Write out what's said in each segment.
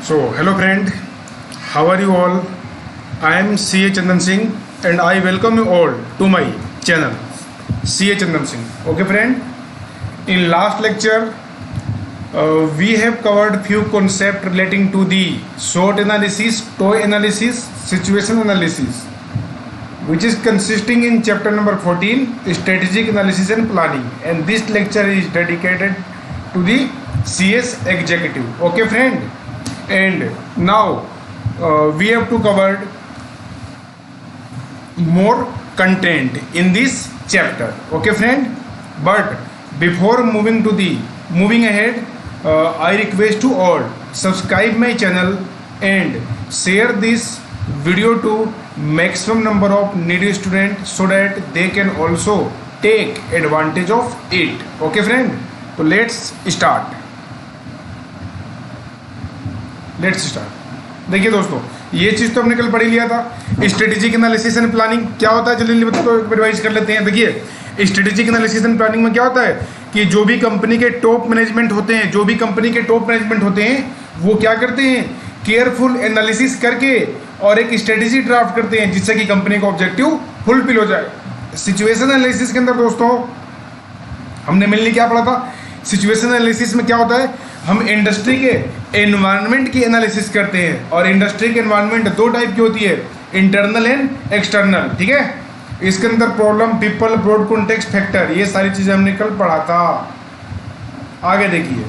So, hello friend, how are you all? I am CA Chandan Singh and I welcome you all to my channel CA Chandan Singh. Okay friend, in last lecture we have covered few concepts relating to the SWOT analysis, TOW analysis, situation analysis, which is consisting in chapter number 14, strategic analysis and planning, and this lecture is dedicated to the CS executive. Okay friend, and now we have to cover more content in this chapter. Okay friend, but before moving ahead, I request to all subscribe my channel and share this video to maximum number of needy students so that they can also take advantage of it. Okay friend, so let's start. देखिए दोस्तों, ये चीज तो हमने कल पढ़ लिया था। स्ट्रेटेजिक एनालिसिस एंड प्लानिंग क्या होता है, जल्दी बता तो रिवाइज कर लेते हैं। देखिए स्ट्रेटेजिक एनालिसिस एंड प्लानिंग में क्या होता है कि जो भी कंपनी के टॉप मैनेजमेंट होते हैं वो क्या करते हैं, केयरफुल एनालिसिस करके और एक स्ट्रेटेजी ड्राफ्ट करते हैं जिससे कि कंपनी का ऑब्जेक्टिव फुलफिल हो जाए। सिचुएशन एनालिसिस के अंदर दोस्तों हमने मेनली क्या पढ़ा था, सिचुएशन एनालिसिस में क्या होता है, हम इंडस्ट्री के एनवायरनमेंट की एनालिसिस करते हैं। और इंडस्ट्री के एनवायरनमेंट दो टाइप की होती है, इंटरनल एंड एक्सटर्नल। ठीक है, इसके अंदर problem, people, broad context, factor, ये सारी चीजें हमने कल पढ़ा था। आगे देखिए,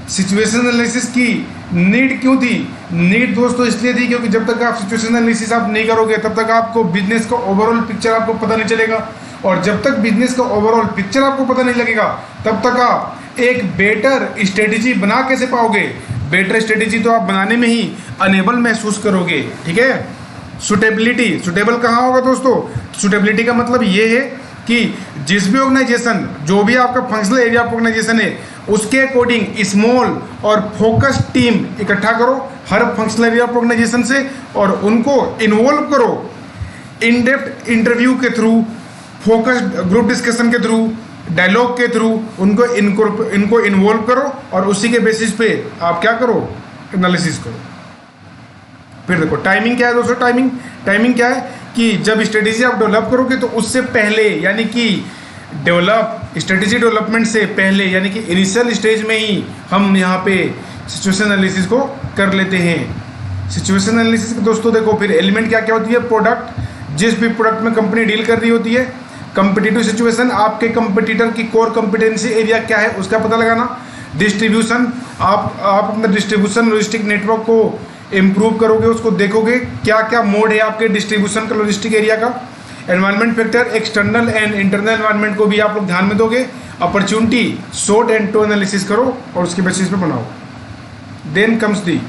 सिचुएशन एनालिसिस की नीड क्यों थी? नीड दोस्तों इसलिए थी क्योंकि जब तक आप सिचुएशन एनालिसिस आप नहीं करोगे तब तक आपको बिजनेस का ओवरऑल पिक्चर आपको पता नहीं चलेगा, और जब तक बिजनेस का ओवरऑल पिक्चर आपको पता नहीं लगेगा तब तक आप एक बेटर स्ट्रेटेजी बना कैसे पाओगे। बेटर स्ट्रेटेजी तो आप बनाने में ही अनेबल महसूस करोगे। ठीक है, सुटेबल कहाँ होगा दोस्तों? सुटेबिलिटी का मतलब ये है कि जिस भी ऑर्गेनाइजेशन, जो भी आपका फंक्शनल एरिया ऑफ ऑर्गेनाइजेशन है, उसके अकॉर्डिंग स्मॉल और फोकस्ड टीम इकट्ठा करो हर फंक्शनल एरिया ऑफ ऑर्गेनाइजेशन से, और उनको इन्वॉल्व करो इन डेप्थ इंटरव्यू के थ्रू, फोकस्ड ग्रुप डिस्कशन के थ्रू, डायलॉग के थ्रू इनको इन्वॉल्व करो, और उसी के बेसिस पे आप क्या करो, एनालिसिस करो। फिर देखो टाइमिंग क्या है दोस्तों, टाइमिंग क्या है कि जब स्ट्रेटेजी आप डेवलप करोगे तो उससे पहले, यानी कि स्ट्रेटेजी डेवलपमेंट से पहले, यानी कि इनिशियल स्टेज में ही हम यहाँ पे सिचुएशन एनालिसिस को कर लेते हैं। सिचुएशन एनालिसिस दोस्तों देखो फिर एलिमेंट क्या क्या होती है, प्रोडक्ट, जिस भी प्रोडक्ट में कंपनी डील कर रही होती है। कंपिटिटिव सिचुएशन, आपके कंपटीटर की कोर कंपिटेंसी एरिया क्या है उसका पता लगाना। डिस्ट्रीब्यूशन, आप अपना डिस्ट्रीब्यूशन लॉजिस्टिक नेटवर्क को इम्प्रूव करोगे, उसको देखोगे क्या क्या मोड है आपके डिस्ट्रीब्यूशन का, लॉजिस्टिक एरिया का। Environment factor, external and internal environment को भी आप लोग ध्यान में दोगे। Opportunity, SWOT and TOW analysis करो और उसके बेसिस पे बनाओ। Then comes the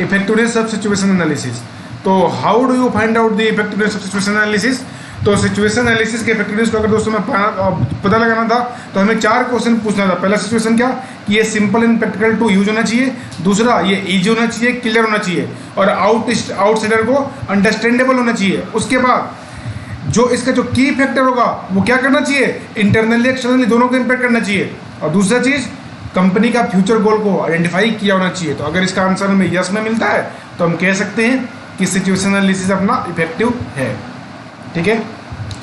effectiveness of situation analysis. तो how do you find out the effectiveness of situation analysis? तो सिचुएशन एनालिसिस के इफेक्टिवनेस को अगर दोस्तों में पता लगाना था तो हमें 4 क्वेश्चन पूछना था। पहला सिचुएशन क्या कि ये simple and practical to use होना चाहिए, दूसरा ये इजी होना चाहिए, क्लियर होना चाहिए, और आउटसाइडर को अंडरस्टैंडेबल होना चाहिए। उसके बाद जो इसका जो की फैक्टर होगा वो क्या करना चाहिए, इंटरनली एक्सटर्नली दोनों को इम्पैक्ट करना चाहिए। और दूसरा चीज़, कंपनी का फ्यूचर गोल को आइडेंटिफाई किया होना चाहिए। तो अगर इसका आंसर हमें यस में मिलता है तो हम कह सकते हैं कि सिचुएशन एनालिसिस अपना इफेक्टिव है। ठीक है,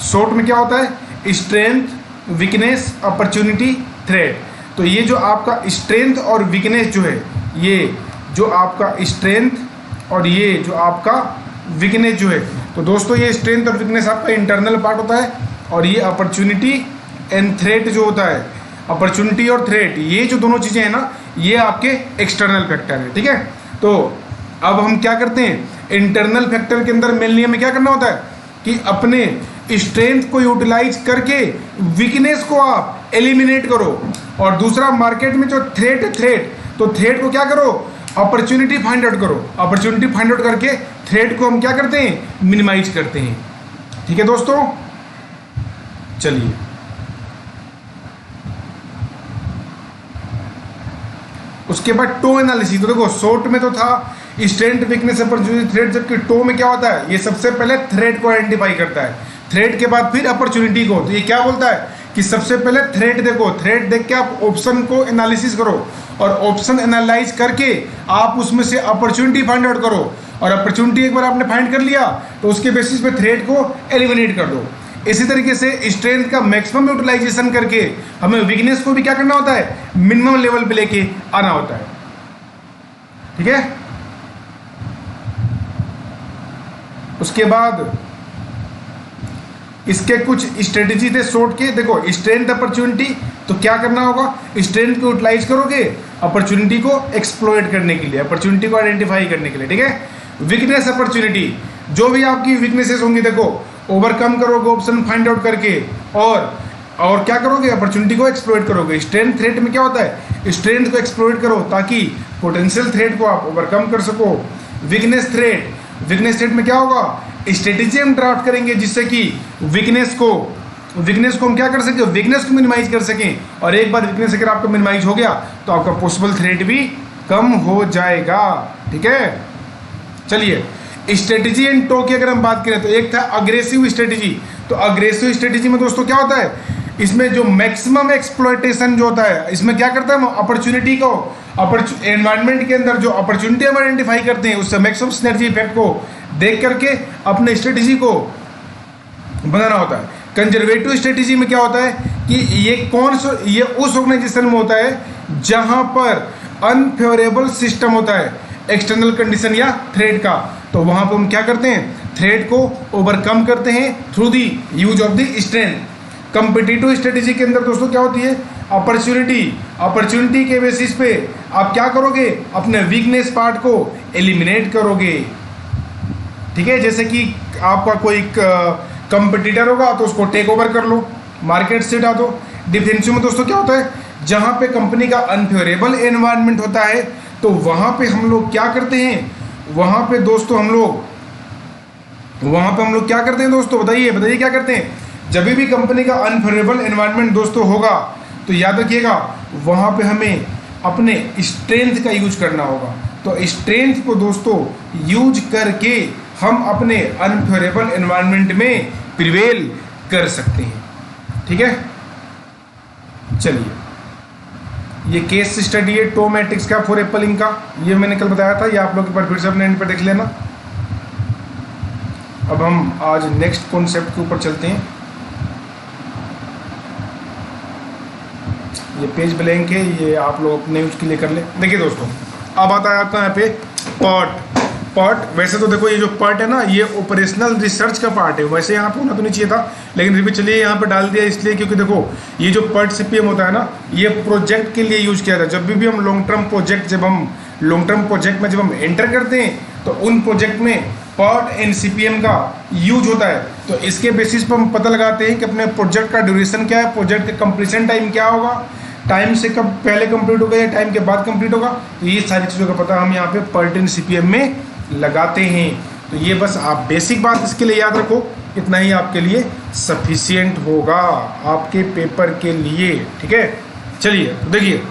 शॉर्ट में क्या होता है, स्ट्रेंथ, वीकनेस, अपॉर्चुनिटी, थ्रेट। तो ये जो आपका स्ट्रेंथ और वीकनेस जो है, ये जो आपका स्ट्रेंथ और ये जो आपका वीकनेस जो है, तो दोस्तों ये स्ट्रेंथ और वीकनेस आपका इंटरनल पार्ट होता है, और ये अपॉर्चुनिटी एंड थ्रेट जो होता है, अपॉर्चुनिटी और थ्रेट, ये जो दोनों चीज़ें हैं ना, ये आपके एक्सटर्नल फैक्टर है। ठीक है, तो अब हम क्या करते हैं, इंटरनल फैक्टर के अंदर मेनली हमें क्या करना होता है कि अपने स्ट्रेंथ को यूटिलाइज करके वीकनेस को आप एलिमिनेट करो, और दूसरा मार्केट में जो थ्रेट तो थ्रेट को क्या करो, अपॉर्चुनिटी फाइंड आउट करो। अपॉर्चुनिटी फाइंड आउट करके थ्रेट को हम क्या करते हैं, मिनिमाइज करते हैं। ठीक है दोस्तों, चलिए उसके बाद टो एनालिसिस। तो देखो शॉर्ट में तो था स्ट्रेंथ, वीकनेस, अपॉर्चुनिटी, थ्रेट, जबकि टो में क्या होता है, ये सबसे पहले थ्रेट को आइडेंटिफाई करता है, थ्रेट के बाद फिर अपॉर्चुनिटी को। तो ये क्या बोलता है कि सबसे पहले थ्रेट देखो, थ्रेट देख के आप ऑप्शन को एनालिसिस करो और ऑप्शन एनालाइज करके आप उसमें से अपॉर्चुनिटी फाइंड आउट करो और अपॉर्चुनिटी एक बार आपने फाइंड कर लिया तो उसके बेसिस पे थ्रेट को एलिमिनेट कर दो। इसी तरीके से स्ट्रेंथ का मैक्सिमम यूटिलाइजेशन करके हमें वीकनेस को भी क्या करना होता है, मिनिमम लेवल पे लेके आना होता है। ठीक है, उसके बाद इसके कुछ स्ट्रेटेजी थे सोट के। देखो स्ट्रेंथ अपॉर्चुनिटी, तो क्या करना होगा, स्ट्रेंथ को यूटिलाइज करोगे अपॉर्चुनिटी को एक्सप्लॉइट करने के लिए, अपॉर्चुनिटी को आइडेंटिफाई करने के लिए। ठीक है, वीकनेस अपॉर्चुनिटी, जो भी आपकी वीकनेसेस होंगी देखो ओवरकम करोगे ऑप्शन फाइंड आउट करके और क्या करोगे, अपॉर्चुनिटी को एक्सप्लॉइट करोगे। स्ट्रेंथ थ्रेट में क्या होता है, स्ट्रेंथ को एक्सप्लॉइट करो ताकि पोटेंशियल थ्रेट को आप ओवरकम कर सको। वीकनेस थ्रेट, वीकनेस थ्रेट में क्या होगा, स्ट्रेटेजी हम ड्राफ्ट करेंगे जिससे कि वीकनेस को हम क्या कर सकें, वीकनेस को मिनिमाइज कर सकें। और एक बार वीकनेस अगर आपका मिनिमाइज हो गया तो आपका पॉसिबल थ्रेट भी कम हो जाएगा। ठीक है, चलिए स्ट्रेटेजी एंड टो की अगर हम बात करें तो एक था अग्रेसिव स्ट्रेटेजी। तो अग्रेसिव स्ट्रेटेजी में दोस्तों क्या होता है, इसमें जो मैक्सिमम एक्सप्लॉयटेशन जो होता है, इसमें क्या करता है हम अपॉर्चुनिटी को एनवायरनमेंट के अंदर जो अपॉर्चुनिटी हम आइडेंटिफाई करते हैं उससे मैक्सिमम सिनर्जी इफेक्ट को देख करके अपने स्ट्रेटेजी को बनाना होता है। कंजर्वेटिव स्ट्रेटेजी में क्या होता है कि ये उस ऑर्गेनाइजेशन में होता है जहां पर अनफेवरेबल सिस्टम होता है एक्सटर्नल कंडीशन या थ्रेट का, तो वहां पर हम क्या करते हैं, थ्रेट को ओवरकम करते हैं through the use of the strength. Competitive strategy के अंदर दोस्तों क्या होती है, अपॉर्चुनिटी के बेसिस पे आप क्या करोगे, अपने वीकनेस पार्ट को एलिमिनेट करोगे। ठीक है, जैसे कि आपका कोई कंपटीटर होगा तो उसको टेक ओवर कर लो, मार्केट से हटा दो। डिफेंसिव में दोस्तों क्या होता है, जहां पे कंपनी का अनफेवरेबल एनवायरनमेंट होता है तो वहां पे हम लोग क्या करते हैं, वहां पे दोस्तों हम लोग क्या करते हैं दोस्तों, बताइए क्या करते हैं। जब भी कंपनी का अनफेवरेबल एनवायरनमेंट दोस्तों होगा तो याद रखिएगा वहां पे हमें अपने स्ट्रेंथ का यूज करना होगा। तो स्ट्रेंथ को दोस्तों यूज करके हम अपने अनफेवरेबल एनवायरनमेंट में प्रिवेल कर सकते हैं। ठीक है, चलिए ये केस स्टडी है टो मैट्रिक्स का फॉर एप्पल इंक का, ये मैंने कल बताया था, ये आप लोग एक बार फिर से अपने एंड पर देख लेना। अब हम आज नेक्स्ट कॉन्सेप्ट के ऊपर चलते हैं। ये पेज ब्लैंक है, ये आप लोग अपने यूज के लिए कर ले। देखिए दोस्तों अब आता है आपका यहाँ पे पार्ट। वैसे तो देखो ये जो पार्ट है ना ये ऑपरेशनल रिसर्च का पार्ट है, वैसे यहाँ पे होना तो नहीं चाहिए था लेकिन फिर भी चलिए यहाँ पे डाल दिया इसलिए क्योंकि देखो ये जो पार्ट सीपीएम होता है ना ये प्रोजेक्ट के लिए यूज किया जाता है। जब भी हम लॉन्ग टर्म प्रोजेक्ट में जब हम एंटर करते हैं तो उन प्रोजेक्ट में पार्ट एंड सीपीएम का यूज होता है। तो इसके बेसिस पर हम पता लगाते हैं कि अपने प्रोजेक्ट का ड्यूरेशन क्या है, प्रोजेक्ट का कंप्लीशन टाइम क्या होगा, टाइम से कब पहले कंप्लीट होगा या टाइम के बाद कंप्लीट होगा। तो ये सारी चीज़ों का पता हम यहाँ पे पार्ट एंड सीपीएम में लगाते हैं। तो ये बस आप बेसिक बात इसके लिए याद रखो, इतना ही आपके लिए सफिशिएंट होगा आपके पेपर के लिए। ठीक है, चलिए देखिए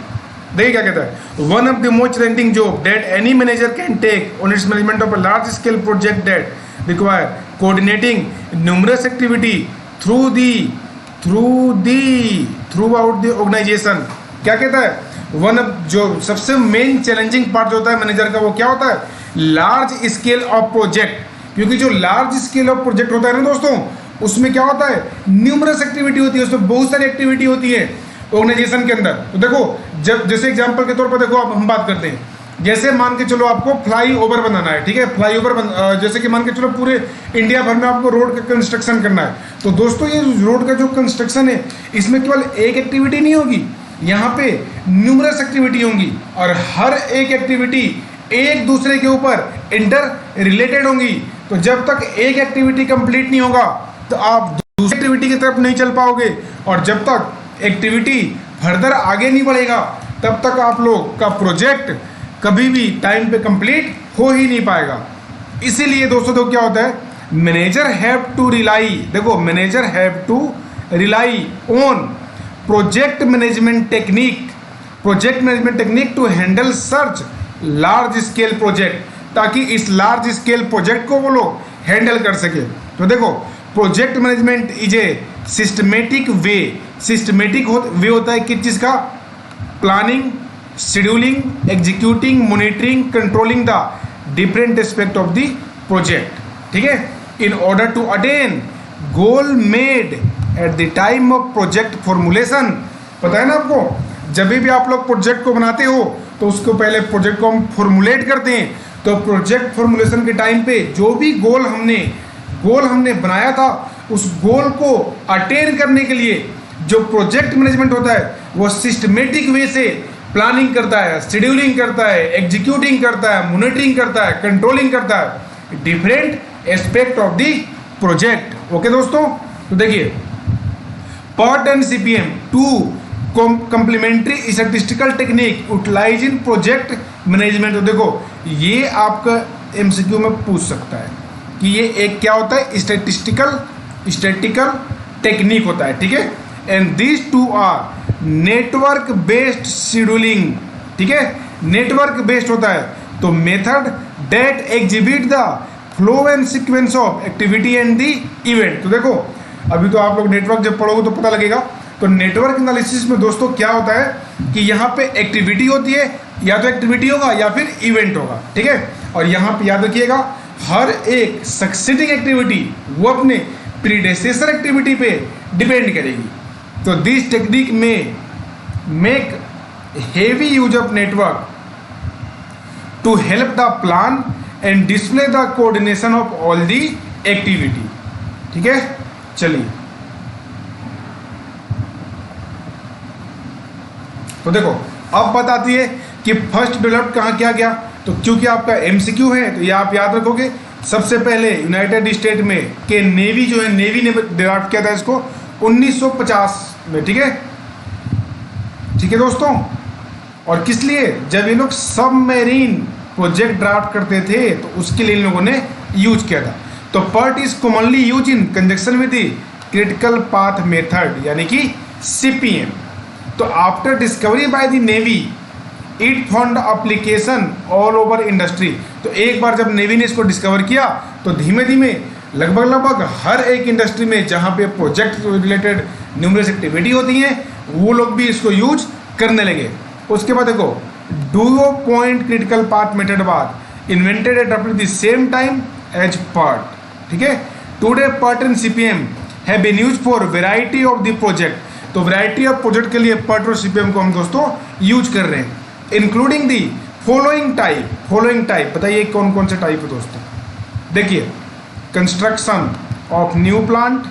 क्या कहता है, one of the most challenging job that any manager can take on its management of a large scale project that require coordinating numerous activity throughout the organisation. क्या कहता है, वन ऑफ जो सबसे मेन चैलेंजिंग पार्ट जो होता है manager का वो क्या होता है, लार्ज स्केल ऑफ प्रोजेक्ट। क्योंकि जो लार्ज स्केल ऑफ प्रोजेक्ट होता है ना दोस्तों उसमें क्या होता है, न्यूमरस एक्टिविटी होती है, उसमें बहुत सारी एक्टिविटी होती है ऑर्गेनाइजेशन के अंदर। तो देखो जब जैसे एग्जांपल के तौर पर देखो अब हम बात करते हैं, जैसे मान के चलो आपको फ्लाई ओवर बनाना है। ठीक है, फ्लाई ओवर जैसे कि मान के चलो पूरे इंडिया भर में आपको रोड का कंस्ट्रक्शन करना है। तो दोस्तों ये रोड का जो कंस्ट्रक्शन है इसमें केवल एक एक्टिविटी नहीं होगी, यहाँ पे न्यूमरस एक्टिविटी होंगी और हर एक एक्टिविटी एक दूसरे के ऊपर इंटर रिलेटेड होंगी। तो जब तक एक एक्टिविटी कंप्लीट नहीं होगा तो आप दूसरी एक्टिविटी की तरफ नहीं चल पाओगे और जब तक एक्टिविटी फर्दर आगे नहीं बढ़ेगा तब तक आप लोग का प्रोजेक्ट कभी भी टाइम पे कंप्लीट हो ही नहीं पाएगा। इसीलिए दोस्तों देखो क्या होता है, manager have to rely on project management technique to handle search large scale project, ताकि इस लार्ज स्केल प्रोजेक्ट को वो लोग हैंडल कर सके। तो देखो project management is a systematic way. Systematic way होता है किस चीज़ का? Planning, scheduling, executing, monitoring, controlling the different aspect of the project, ठीक है, in order to attain goal made at the time of project formulation. पता है ना आपको, जब भी आप लोग प्रोजेक्ट को बनाते हो तो उसको पहले प्रोजेक्ट को हम फॉर्मुलेट करते हैं। तो प्रोजेक्ट फॉर्मुलेशन के टाइम पे जो भी गोल हमने बनाया था, उस गोल को अटेन करने के लिए जो प्रोजेक्ट मैनेजमेंट होता है वो सिस्टमेटिक वे से प्लानिंग करता है, शेड्यूलिंग करता है, एग्जीक्यूटिंग करता है, मॉनिटरिंग करता है, कंट्रोलिंग करता है different aspect of the project. Okay दोस्तों, तो देखिए PERT and CPM, two complementary statistical technique utilise in project management. तो देखो ये आपका MCQ में पूछ सकता है कि ये एक क्या होता है? स्टैटिस्टिकल टेक्निक होता है, ठीक है। And these two are network based scheduling, ठीक है, नेटवर्क बेस्ड होता है। तो method that exhibit the flow and sequence of activity and the event. तो देखो अभी तो आप लोग नेटवर्क जब पढ़ोगे तो पता लगेगा। तो नेटवर्क एनालिसिस में दोस्तों क्या होता है कि यहाँ पे एक्टिविटी होती है, या तो एक्टिविटी होगा या फिर इवेंट होगा, ठीक है। और यहाँ पे याद रखिएगा हर एक सक्सेसिंग एक्टिविटी वो अपने प्रीडेसेसर एक्टिविटी पे डिपेंड करेगी। तो दिस टेक्निक में make heavy use of network to help the plan and display the coordination of all the activity, ठीक है। चलिए तो देखो अब बताती है कि फर्स्ट डेवलप कहाँ किया गया। तो क्योंकि आपका MCQ है तो ये आप याद रखोगे। सबसे पहले यूनाइटेड स्टेट में के नेवी जो है, नेवी ने डेवलप किया था इसको 1950 में, ठीक है, ठीक है दोस्तों। और किस लिए? जब ये लोग सबमरीन प्रोजेक्ट ड्राफ्ट करते थे तो उसके लिए इन लोगों ने यूज किया था। तो PERT is commonly use in conjunction with the critical path method यानी कि CPM। तो after discovery by the navy it found application all over industry. तो एक बार जब नेवी ने इसको डिस्कवर किया तो धीमे धीमे लगभग हर एक इंडस्ट्री में जहाँ पे प्रोजेक्ट रिलेटेड न्यूमरस एक्टिविटी होती हैं वो लोग भी इसको यूज करने लगे। उसके बाद देखो duo point critical path method बाद invented at the same time as PERT, ठीक है। Today PERT and CPM have been used for variety of the project. तो वैरायटी ऑफ प्रोजेक्ट के लिए PERT और CPM को हम दोस्तों यूज कर रहे हैं, इंक्लूडिंग दी फॉलोइंग टाइप। बताइए कौन कौन से टाइप है दोस्तों? देखिए construction of new plant,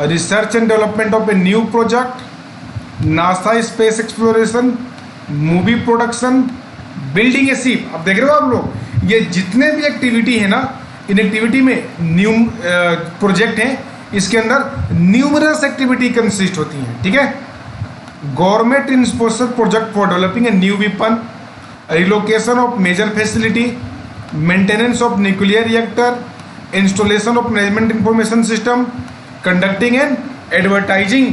research and development of a new project, NASA space exploration, movie production, building A ship. अब देख रहे हो आप लोग ये जितने भी एक्टिविटी है ना, इन एक्टिविटी में न्यू प्रोजेक्ट हैं, इसके अंदर न्यूमरस एक्टिविटी कंसिस्ट होती हैं, ठीक है। Government sponsor project for developing a new weapon, relocation of major facility, maintenance of nuclear reactor, installation of management information system, conducting and advertising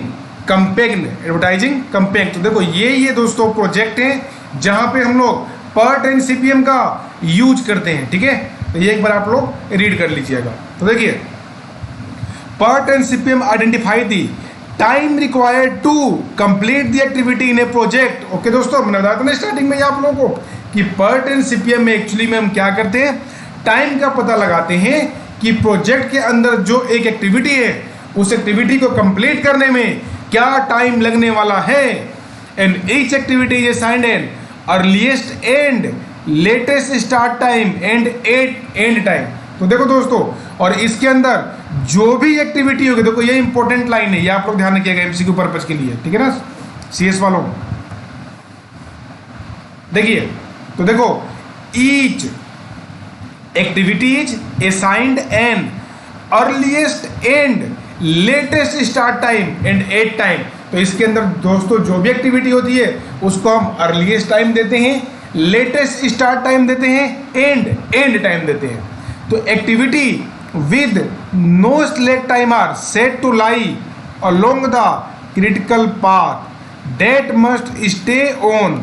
compact. तो देखो ये दोस्तों प्रोजेक्ट हैं जहां पे हम लोग PERT एंड CPM का यूज करते हैं, ठीक है। तो ये एक बार आप लोग रीड कर लीजिएगा। तो देखिए PERT and CPM identify the time required to complete the activity in a project. Okay दोस्तों, मैंने बताया था ना स्टार्टिंग में ही आप लोगों को कि PERT एंड CPM में एक्चुअली में हम क्या करते हैं, टाइम का पता लगाते हैं कि प्रोजेक्ट के अंदर जो एक एक्टिविटी है उस एक्टिविटी को कंप्लीट करने में क्या टाइम लगने वाला है। And each activity is assigned an earliest and latest start time and end time. तो देखो दोस्तों, और इसके अंदर जो भी एक्टिविटी होगी, देखो ये इंपॉर्टेंट लाइन है, ये आप लोग ध्यान रखिएगा MCQ पर्पज के लिए, ठीक है ना CS वालों। देखिए तो देखो each activity is assigned an earliest and latest start time and end time. तो इसके अंदर दोस्तों जो भी एक्टिविटी होती है उसको हम अर्लीस्ट टाइम देते हैं, लेटेस्ट स्टार्ट टाइम देते हैं, एंड टाइम देते हैं। तो activity with no select time are set to lie along the critical path that must stay on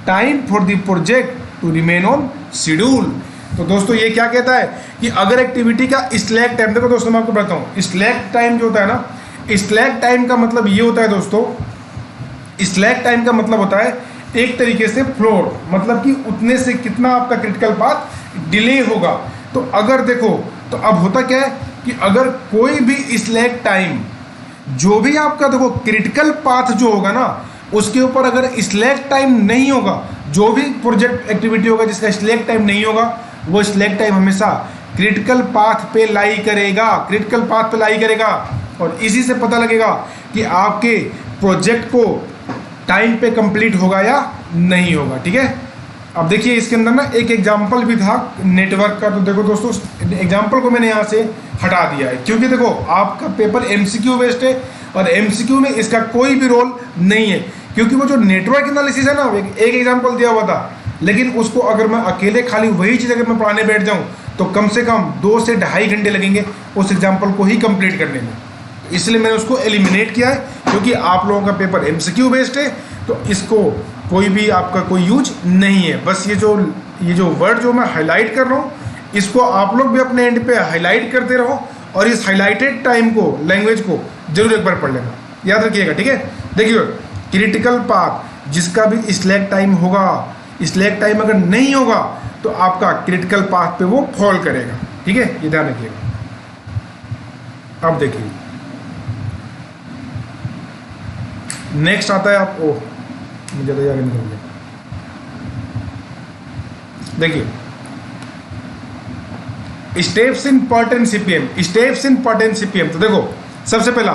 time for the project to remain on schedule. तो दोस्तों ये क्या कहता है कि अगर एक्टिविटी का स्लैक टाइम, देखो दोस्तों मैं आपको बताता हूँ, स्लैक टाइम जो होता है ना, स्लैक टाइम का मतलब ये होता है दोस्तों, स्लैक टाइम का मतलब होता है एक तरीके से फ्लोर, मतलब कि उतने से कितना आपका क्रिटिकल पाथ डिले होगा। तो अगर देखो, तो अब होता क्या है कि अगर कोई भी स्लैक टाइम, जो भी आपका देखो क्रिटिकल पाथ जो होगा ना, उसके ऊपर अगर स्लैक टाइम नहीं होगा, जो भी प्रोजेक्ट एक्टिविटी होगा जिसका स्लैक टाइम नहीं होगा, वो स्लैक टाइम हमेशा क्रिटिकल पाथ पे लाई करेगा, क्रिटिकल पाथ पे लाई करेगा। और इसी से पता लगेगा कि आपके प्रोजेक्ट को टाइम पे कंप्लीट होगा या नहीं होगा। ठीक है, अब देखिए इसके अंदर ना एक एग्जांपल भी था नेटवर्क का। तो देखो दोस्तों, एग्जांपल को मैंने यहाँ से हटा दिया है, क्योंकि देखो आपका पेपर एमसीक्यू बेस्ड है और एमसीक्यू में इसका कोई भी रोल नहीं है, क्योंकि वो जो नेटवर्क एनालिसिस है ना, एक एग्जांपल दिया हुआ था, लेकिन उसको अगर मैं अकेले खाली वही चीज़ अगर मैं पढ़ाने बैठ जाऊँ तो कम से कम 2 से ढाई घंटे लगेंगे उस एग्जाम्पल को ही कंप्लीट करने में। इसलिए मैंने उसको एलिमिनेट किया है, क्योंकि आप लोगों का पेपर एमसीक्यू बेस्ड है, तो इसको कोई भी आपका कोई यूज नहीं है। बस ये जो वर्ड जो मैं हाईलाइट कर रहा हूँ, इसको आप लोग भी अपने एंड पे हाईलाइट करते रहो, और इस हाईलाइटेड टाइम को, लैंग्वेज को जरूर एक बार पढ़ लेना, याद रखिएगा। ठीक है, देखिए क्रिटिकल पाथ जिसका भी स्लैक टाइम होगा, स्लैक टाइम अगर नहीं होगा तो आपका क्रिटिकल पाथ पे वो फॉल करेगा। ठीक है, ये ध्यान रखिएगा। अब देखिए नेक्स्ट आता है आप, मुझे तो आगे निकल गया। देखिए steps in pertain CPM, steps in pertain CPM. तो देखो सबसे पहला,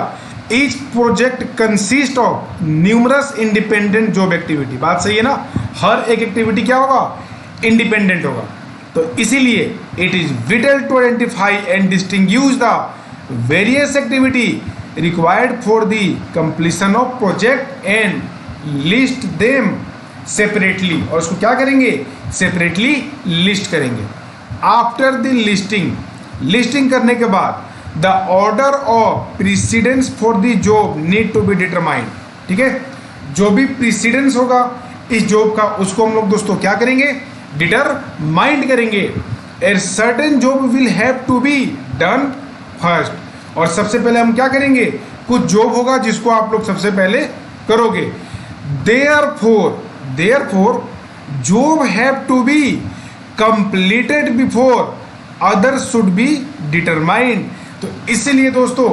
each project consist of numerous independent job activity. बात सही है ना, हर एक एक्टिविटी क्या होगा, इंडिपेंडेंट होगा। तो इसीलिए it is vital to identify and distinguish the various activity required for the completion of project and list them separately. और उसको क्या करेंगे, सेपरेटली लिस्ट करेंगे। आफ्टर द लिस्टिंग करने के बाद the order of precedence for the job need to be determined. ठीक है, जो भी प्रीसीडेंस होगा इस जॉब का, उसको हम लोग दोस्तों क्या करेंगे, डिटरमाइंड करेंगे। A certain job will have to be done first. और सबसे पहले हम क्या करेंगे, कुछ जॉब होगा जिसको आप लोग सबसे पहले करोगे। Therefore job have to be completed before other should be determined. तो इसलिए दोस्तों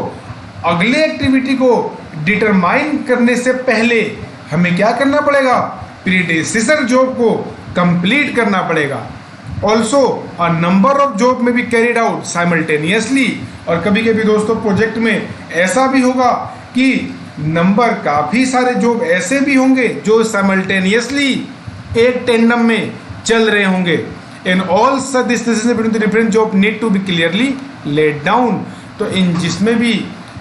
अगले एक्टिविटी को डिटरमाइन करने से पहले हमें क्या करना पड़ेगा, प्रीडेसेसर जॉब को कंप्लीट करना पड़ेगा। Also a number of job में बी कैरिड आउट साइमल्टेनियसली। और कभी कभी दोस्तों प्रोजेक्ट में ऐसा भी होगा कि नंबर काफ़ी सारे जॉब ऐसे भी होंगे जो साइमल्टेनियसली एक टेंडम में चल रहे होंगे। And all such distances between the different job need to be clearly laid down. तो इन जिसमें भी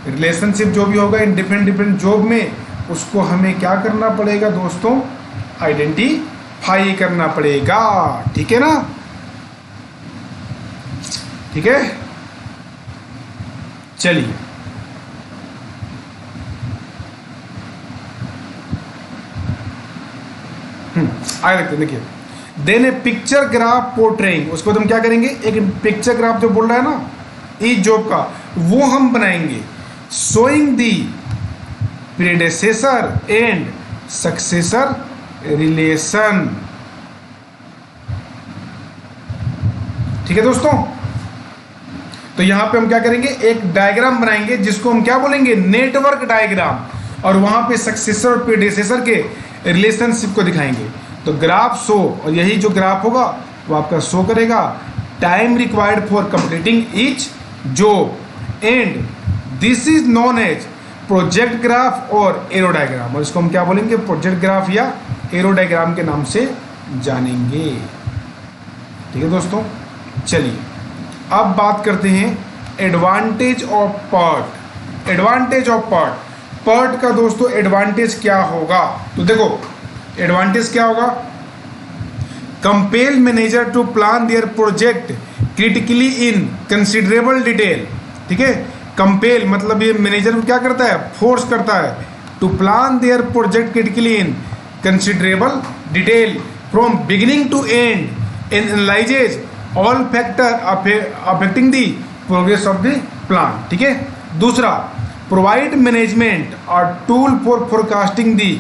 रिलेशनशिप जो भी होगा इन डिफरेंट जॉब में, उसको हमें क्या करना पड़ेगा दोस्तों, आइडेंटिफाई करना पड़ेगा। ठीक है ना, ठीक है, चलिए आगे देखते हैं। देखिए देन ए पिक्चर ग्राफ पोर्ट्रेइंग, उसको हम क्या करेंगे, एक पिक्चर ग्राफ जो बोल रहा है ना इस जॉब का, वो हम बनाएंगे। Showing the predecessor and successor relation. ठीक है दोस्तों, तो यहां पे हम क्या करेंगे, एक डायग्राम बनाएंगे जिसको हम क्या बोलेंगे, नेटवर्क डायग्राम। और वहां पे सक्सेसर और प्रीडेसेसर के रिलेशनशिप को दिखाएंगे। तो ग्राफ शो, और यही जो ग्राफ होगा वो आपका शो करेगा time required for completing each job. And this is known as project graph और एरो डायग्राम। और इसको हम क्या बोलेंगे, प्रोजेक्ट ग्राफ या एरो डायग्राम के नाम से जानेंगे। ठीक है दोस्तों, चलिए अब बात करते हैं advantage of part. Advantage of part का दोस्तों एडवांटेज क्या होगा, तो देखो एडवांटेज क्या होगा, compel manager to plan their project critically in considerable detail. ठीक है, कंपेल मतलब ये मैनेजर को क्या करता है, फोर्स करता है to plan their project critically in considerable detail from beginning to end and analyses all factor affecting the progress of the plan. ठीक है, दूसरा प्रोवाइड मैनेजमेंट और tool for forecasting the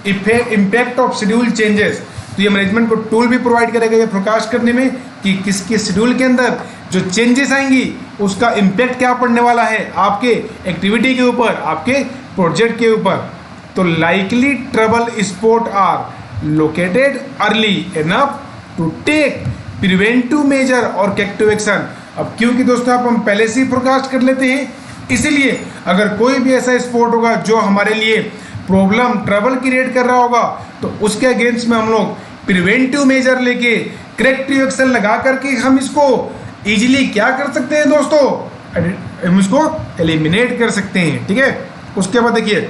impact of schedule changes. तो ये management को tool भी provide करेगा ये फोरकास्ट करने में कि किसके शेड्यूल के अंदर जो चेंजेस आएंगी उसका इम्पैक्ट क्या पड़ने वाला है आपके एक्टिविटी के ऊपर, आपके प्रोजेक्ट के ऊपर। तो likely trouble spot are located early enough to take preventive measure और करेक्टिव एक्शन। अब क्योंकि दोस्तों आप हम पहले से ही फोरकास्ट कर लेते हैं, इसीलिए अगर कोई भी ऐसा स्पॉट होगा जो हमारे लिए प्रॉब्लम ट्रबल क्रिएट कर रहा होगा तो उसके अगेंस्ट में हम लोग प्रिवेंटिव मेजर लेके करेक्टिव एक्शन लगा करके हम इसको इजीली क्या कर सकते हैं दोस्तों, हम इसको एलिमिनेट कर सकते हैं। ठीक है, उसके बाद देखिए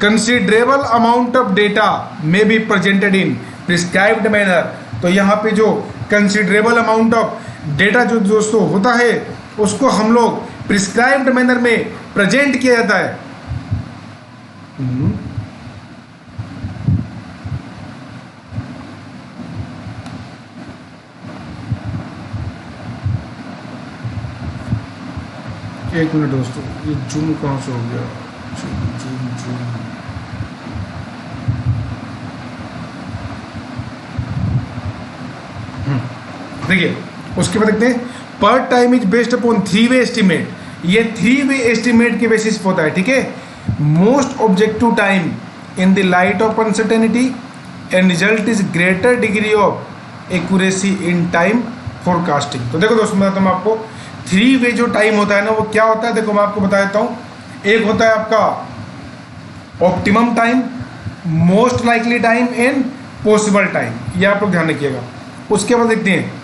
considerable amount of data may be presented in prescribed manner. तो यहाँ पे जो कंसिडरेबल अमाउंट ऑफ डेटा जो दोस्तों होता है उसको हम लोग प्रिस्क्राइब्ड मैनर में प्रेजेंट किया जाता है। एक मिनट दोस्तों, ये जूम कहाँ से हो गया? जूम देखिए, उसके बाद देखते हैं पर टाइम इज बेस्ड अपॉन 3-वे एस्टिमेट। ये 3-वे एस्टिमेट के बेसिस पे होता है। ठीक है, most objective time in the light of uncertainty and result is greater degree of accuracy in time forecasting. तो देखो दोस्तों, मैं बताता हूँ आपको 3-वे जो टाइम होता है ना वो क्या होता है। देखो मैं आपको बता देता हूँ, एक होता है आपका optimum time, most likely time and possible time, ये आप लोग ध्यान रखिएगा। उसके बाद देखते हैं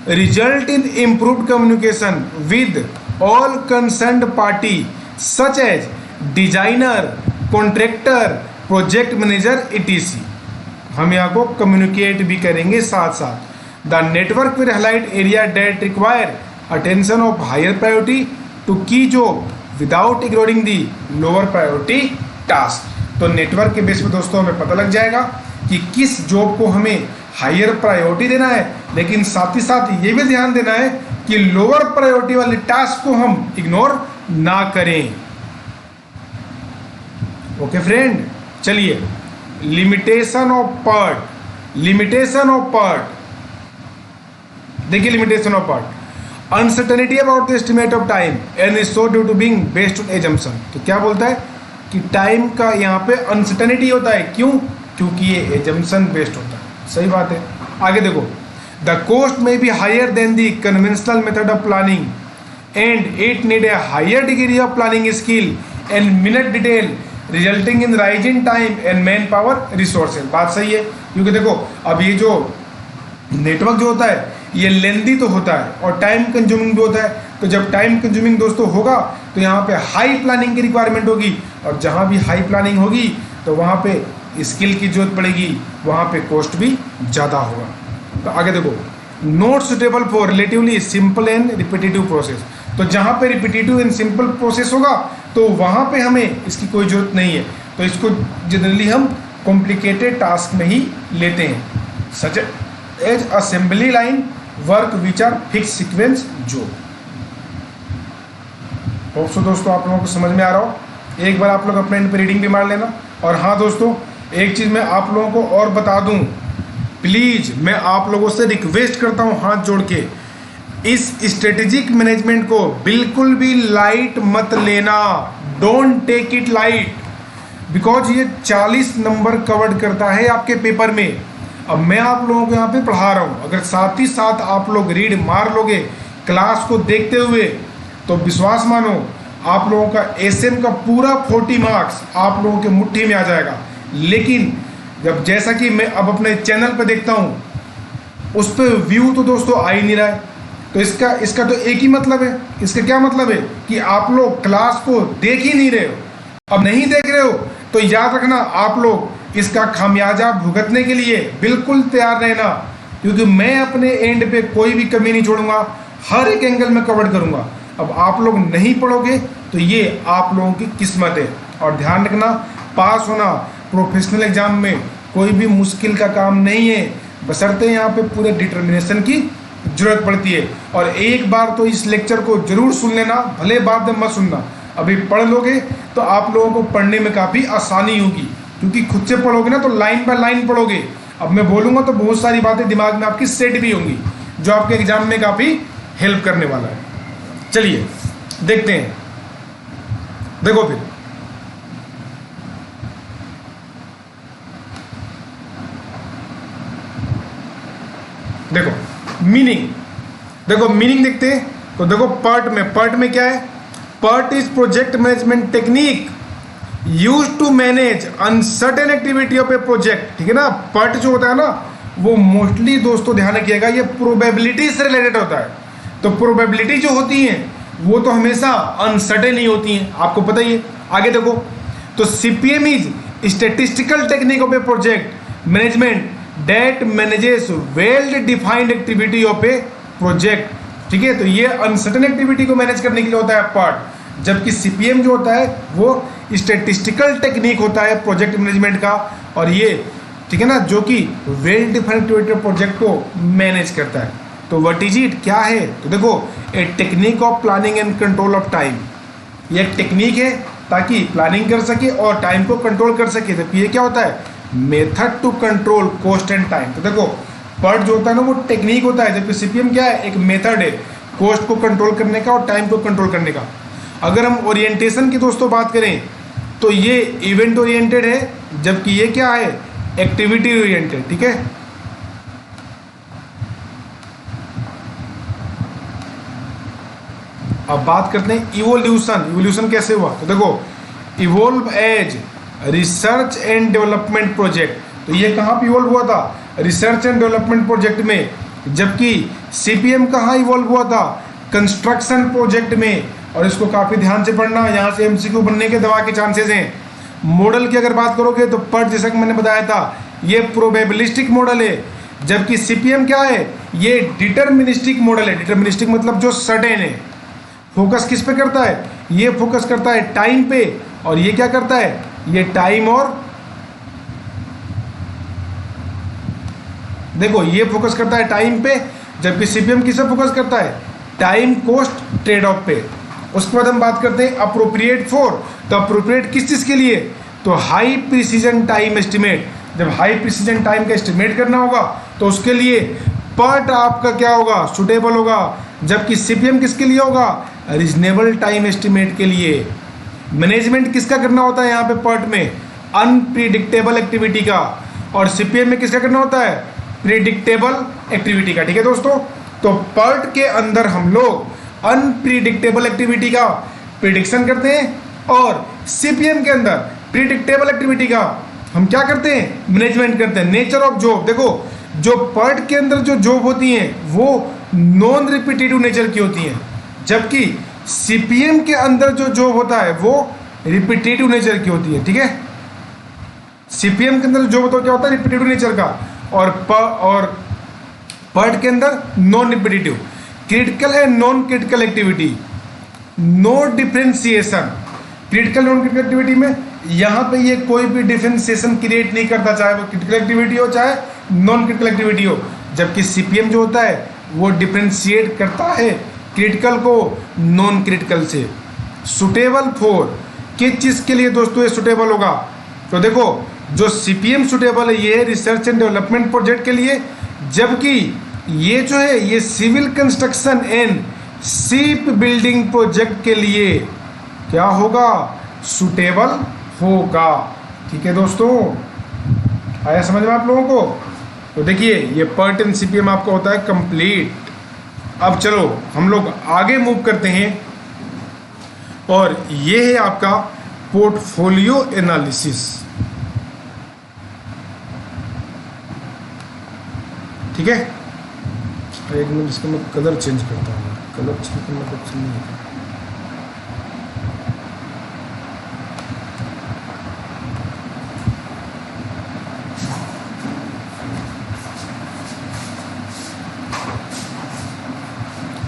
result in improved communication with all concerned party such as designer, contractor, project manager etc। हम यहाँ को कम्युनिकेट भी करेंगे साथ साथ। The network will highlight area that require attention of higher priority to key job without ignoring the lower priority task. तो network के base पे दोस्तों हमें पता लग जाएगा कि किस जॉब को हमें हायर प्रायोरिटी देना है, लेकिन साथ ही साथ ये भी ध्यान देना है कि लोअर प्रायोरिटी वाले टास्क को हम इग्नोर ना करें। ओके फ्रेंड, चलिए limitation of PERT. Limitation of PERT देखिए, limitation of PERT uncertainty about the estimate of time and is so due to being based on assumption. तो क्या बोलता है कि टाइम का यहाँ पे अनसर्टेनिटी होता है। क्यों? क्योंकि ये एजम्पशन बेस्ड होता है। सही बात है। आगे देखो, the cost may be higher than the conventional method of planning and it need a higher degree of planning skill and minute detail resulting in rise in time and manpower resources. बात सही है, क्योंकि देखो अब ये जो network जो होता है ये लेंदी तो होता है और टाइम कंज्यूमिंग भी होता है। तो जब टाइम कंज्यूमिंग दोस्तों होगा तो यहाँ पे हाई प्लानिंग की रिक्वायरमेंट होगी, और जहाँ भी हाई प्लानिंग होगी तो वहाँ पे स्किल की जरूरत पड़ेगी, वहाँ पे कॉस्ट भी ज़्यादा होगा। तो आगे देखो, not suitable for relatively simple and repetitive process. तो जहाँ पे रिपीटेटिव एंड सिंपल प्रोसेस होगा तो वहाँ पे हमें इसकी कोई ज़रूरत नहीं है। तो इसको जनरली हम कॉम्प्लिकेटेड टास्क में ही लेते हैं, such as assembly line work which are fix sequence जो। होप सो दोस्तों आप लोगों को समझ में आ रहा हो। एक बार आप लोग अपने इन पर रीडिंग भी मार लेना। और हाँ दोस्तों, एक चीज़ मैं आप लोगों को और बता दूं, प्लीज़ मैं आप लोगों से रिक्वेस्ट करता हूं हाथ जोड़ के, इस स्ट्रेटेजिक मैनेजमेंट को बिल्कुल भी लाइट मत लेना। Don't take it light, because ये 40 नंबर कवर्ड करता है आपके पेपर में। अब मैं आप लोगों को यहाँ पे पढ़ा रहा हूँ, अगर साथ ही साथ आप लोग रीड मार लोगे क्लास को देखते हुए तो विश्वास मानो आप लोगों का एसएम का पूरा 40 मार्क्स आप लोगों के मुट्ठी में आ जाएगा। लेकिन जब जैसा कि मैं अब अपने चैनल पे देखता हूँ उस पर व्यू तो दोस्तों आ ही नहीं रहा है, तो इसका तो एक ही मतलब है। इसका क्या मतलब है कि आप लोग क्लास को देख ही नहीं रहे हो। अब नहीं देख रहे हो तो याद रखना, आप लोग इसका खामियाजा भुगतने के लिए बिल्कुल तैयार रहना, क्योंकि मैं अपने एंड पे कोई भी कमी नहीं छोड़ूंगा, हर एक एंगल में कवर करूंगा। अब आप लोग नहीं पढ़ोगे तो ये आप लोगों की किस्मत है। और ध्यान रखना, पास होना प्रोफेशनल एग्जाम में कोई भी मुश्किल का काम नहीं है, बशर्ते यहाँ पे पूरे डिटर्मिनेशन की जरूरत पड़ती है। और एक बार तो इस लेक्चर को जरूर सुन लेना, भले बाद में मत सुनना। अभी पढ़ लोगे तो आप लोगों को पढ़ने में काफ़ी आसानी होगी, क्योंकि खुद से पढ़ोगे ना तो लाइन बाय लाइन पढ़ोगे। अब मैं बोलूँगा तो बहुत सारी बातें दिमाग में आपकी सेट भी होंगी, जो आपके एग्जाम में काफ़ी हेल्प करने वाला है। चलिए देखते हैं। देखो फिर देखो मीनिंग, देखो मीनिंग देखते हैं। तो देखो पार्ट में क्या है? Part is project management technique use to manage uncertain activity of a project. ठीक है ना, पार्ट जो होता है ना वो मोस्टली दोस्तों ध्यान रखिएगा ये प्रोबेबिलिटी से रिलेटेड होता है। तो प्रोबेबिलिटी जो होती है वो तो हमेशा अनसर्टेन ही होती हैं, आपको पता ही है। आगे देखो, तो CPM is statistical technique of a project management that manages well defined activity of a project. ठीक है, तो ये अनसर्टेन एक्टिविटी को मैनेज करने के लिए होता है पार्ट, जबकि सीपीएम जो होता है वो स्टैटिस्टिकल टेक्निक होता है प्रोजेक्ट मैनेजमेंट का, और ये ठीक है ना जो कि well defined activity of project को मैनेज करता है। तो व्हाट इज इट, क्या है? तो देखो, a technique of planning and control of time. ये एक टेक्निक है ताकि प्लानिंग कर सके और टाइम को कंट्रोल कर सके। तो ये क्या होता है? Method to control cost and time. तो देखो पर्ट जो होता है ना वो टेक्निक होता है, जबकि सीपीएम क्या है? एक मेथड है कॉस्ट को कंट्रोल करने का और टाइम को कंट्रोल करने का। अगर हम ओरिएंटेशन की दोस्तों बात करें तो ये इवेंट ओरिएंटेड है, जबकि ये क्या है? Activity oriented. ठीक है, अब बात करते हैं इवोल्यूशन। इवोल्यूशन कैसे हुआ? तो देखो, evolve as research and development project. तो ये कहाँ पे इवोल्व हुआ था? रिसर्च एंड डेवलपमेंट प्रोजेक्ट में। जबकि सीपीएम कहाँ इवोल्व हुआ था? कंस्ट्रक्शन प्रोजेक्ट में। और इसको काफ़ी ध्यान से पढ़ना, यहाँ से एमसीक्यू बनने के दवा के चांसेस हैं। मॉडल की अगर बात करोगे तो पर्ट जैसा कि मैंने बताया था ये प्रोबेबिलिस्टिक मॉडल है, जबकि सीपीएम क्या है? ये डिटर्मिनिस्टिक मॉडल है। डिटर्मिनिस्टिक मतलब जो सर्टेन है। फोकस किस पे करता है? ये फोकस करता है टाइम पे, और ये क्या करता है? ये टाइम और देखो ये फोकस करता है टाइम पे, जबकि सीपीएम किस पे फोकस करता है? टाइम कॉस्ट ट्रेड ऑफ पे। उसके बाद हम बात करते हैं अप्रोप्रिएट फॉर। तो अप्रोप्रिएट किस चीज़ के लिए? तो हाई प्रिसीजन टाइम एस्टिमेट। जब हाई प्रिसीजन टाइम का एस्टिमेट करना होगा तो उसके लिए पर्ट आपका क्या होगा? सुटेबल होगा। जबकि सीपीएम किसके लिए होगा? रीजनेबल टाइम एस्टिमेट के लिए। मैनेजमेंट किसका करना होता है यहाँ पे पर्ट में? अनप्रिडिक्टेबल एक्टिविटी का। और सीपीएम में किसका करना होता है? प्रिडिक्टेबल एक्टिविटी का। ठीक है दोस्तों, तो पर्ट के अंदर हम लोग अनप्रिडिक्टेबल एक्टिविटी का प्रिडिक्शन करते हैं, और सीपीएम के अंदर प्रिडिक्टेबल एक्टिविटी का हम क्या करते हैं? मैनेजमेंट करते हैं। नेचर ऑफ जॉब, देखो जो पर्ट के अंदर जो जॉब होती हैं वो नॉन रिपीटेटिव नेचर की होती हैं, जबकि सीपीएम के अंदर जो जॉब होता है वो रिपीटेटिव नेचर की होती है। ठीक है, सीपीएम के अंदर जो होता है क्या होता है? रिपीटेटिव नेचर का, और पर्ट के अंदर non repetitive. Critical and non critical activity, no differentiation. Critical non critical activity में यहाँ पे ये कोई भी डिफरेंशिएशन क्रिएट नहीं करता, चाहे वो क्रिटिकल एक्टिविटी हो चाहे नॉन क्रिटिकल एक्टिविटी हो। जबकि सीपीएम जो होता है वो डिफरेंशिएट करता है क्रिटिकल को नॉन क्रिटिकल से। सुटेबल फॉर, किस चीज़ के लिए दोस्तों ये सुटेबल होगा? तो देखो जो सीपीएम सुटेबल है ये रिसर्च एंड डेवलपमेंट प्रोजेक्ट के लिए, जबकि ये जो है ये civil construction and ship building project के लिए क्या होगा? सुटेबल होगा। ठीक है दोस्तों, आया समझ में आप लोगों को? तो देखिए ये पर्ट एंड सीपीएम आपका होता है कंप्लीट। अब चलो हम लोग आगे मूव करते हैं, और ये है आपका पोर्टफोलियो एनालिसिस। ठीक है, एक मिनट इसका मैं कलर चेंज करता हूँ। कलर चेंज करना कुछ नहीं है।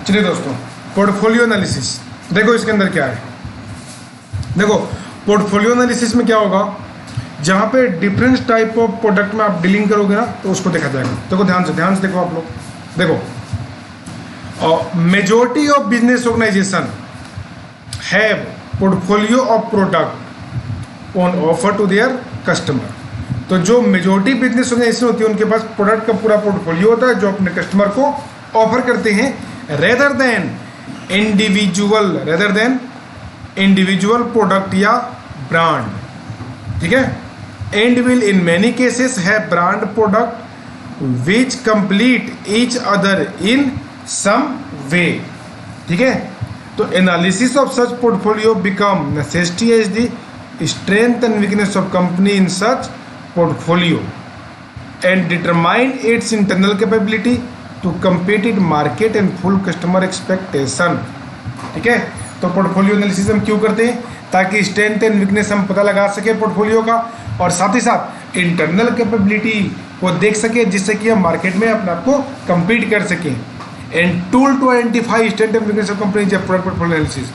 चलिए दोस्तों, पोर्टफोलियो एनालिसिस देखो इसके अंदर क्या है। देखो पोर्टफोलियो एनालिसिस में क्या होगा? जहाँ पे डिफरेंट टाइप ऑफ प्रोडक्ट में आप डीलिंग करोगे ना तो उसको देखा जाएगा। देखो ध्यान से देखो आप लोग। देखो majority of business organisation have portfolio of product on offer to their customer. तो जो मेजोरिटी बिजनेस ऑर्गेनाइजेशन होती है उनके पास प्रोडक्ट का पूरा पोर्टफोलियो होता है जो अपने कस्टमर को ऑफर करते हैं, रेदर देन इंडिविजुअल प्रोडक्ट या ब्रांड। ठीक है, and will in many cases है brand product which complete each other in some way. ठीक है, तो analysis of such portfolio become necessity as the strength and weakness of company in such portfolio and determine its internal capability to compete in market and full customer expectation। ठीक है, तो portfolio analysis हम क्यों करते हैं? ताकि strength and weakness हम पता लगा सके पोर्टफोलियो का, और साथ ही साथ इंटरनल कैपेबिलिटी को देख सके जिससे कि हम मार्केट में अपने आप को compete कर सकें। And tool to identify strength and weakness of company जब प्रोडक्ट पोर्टफोलियो एनालिसिस।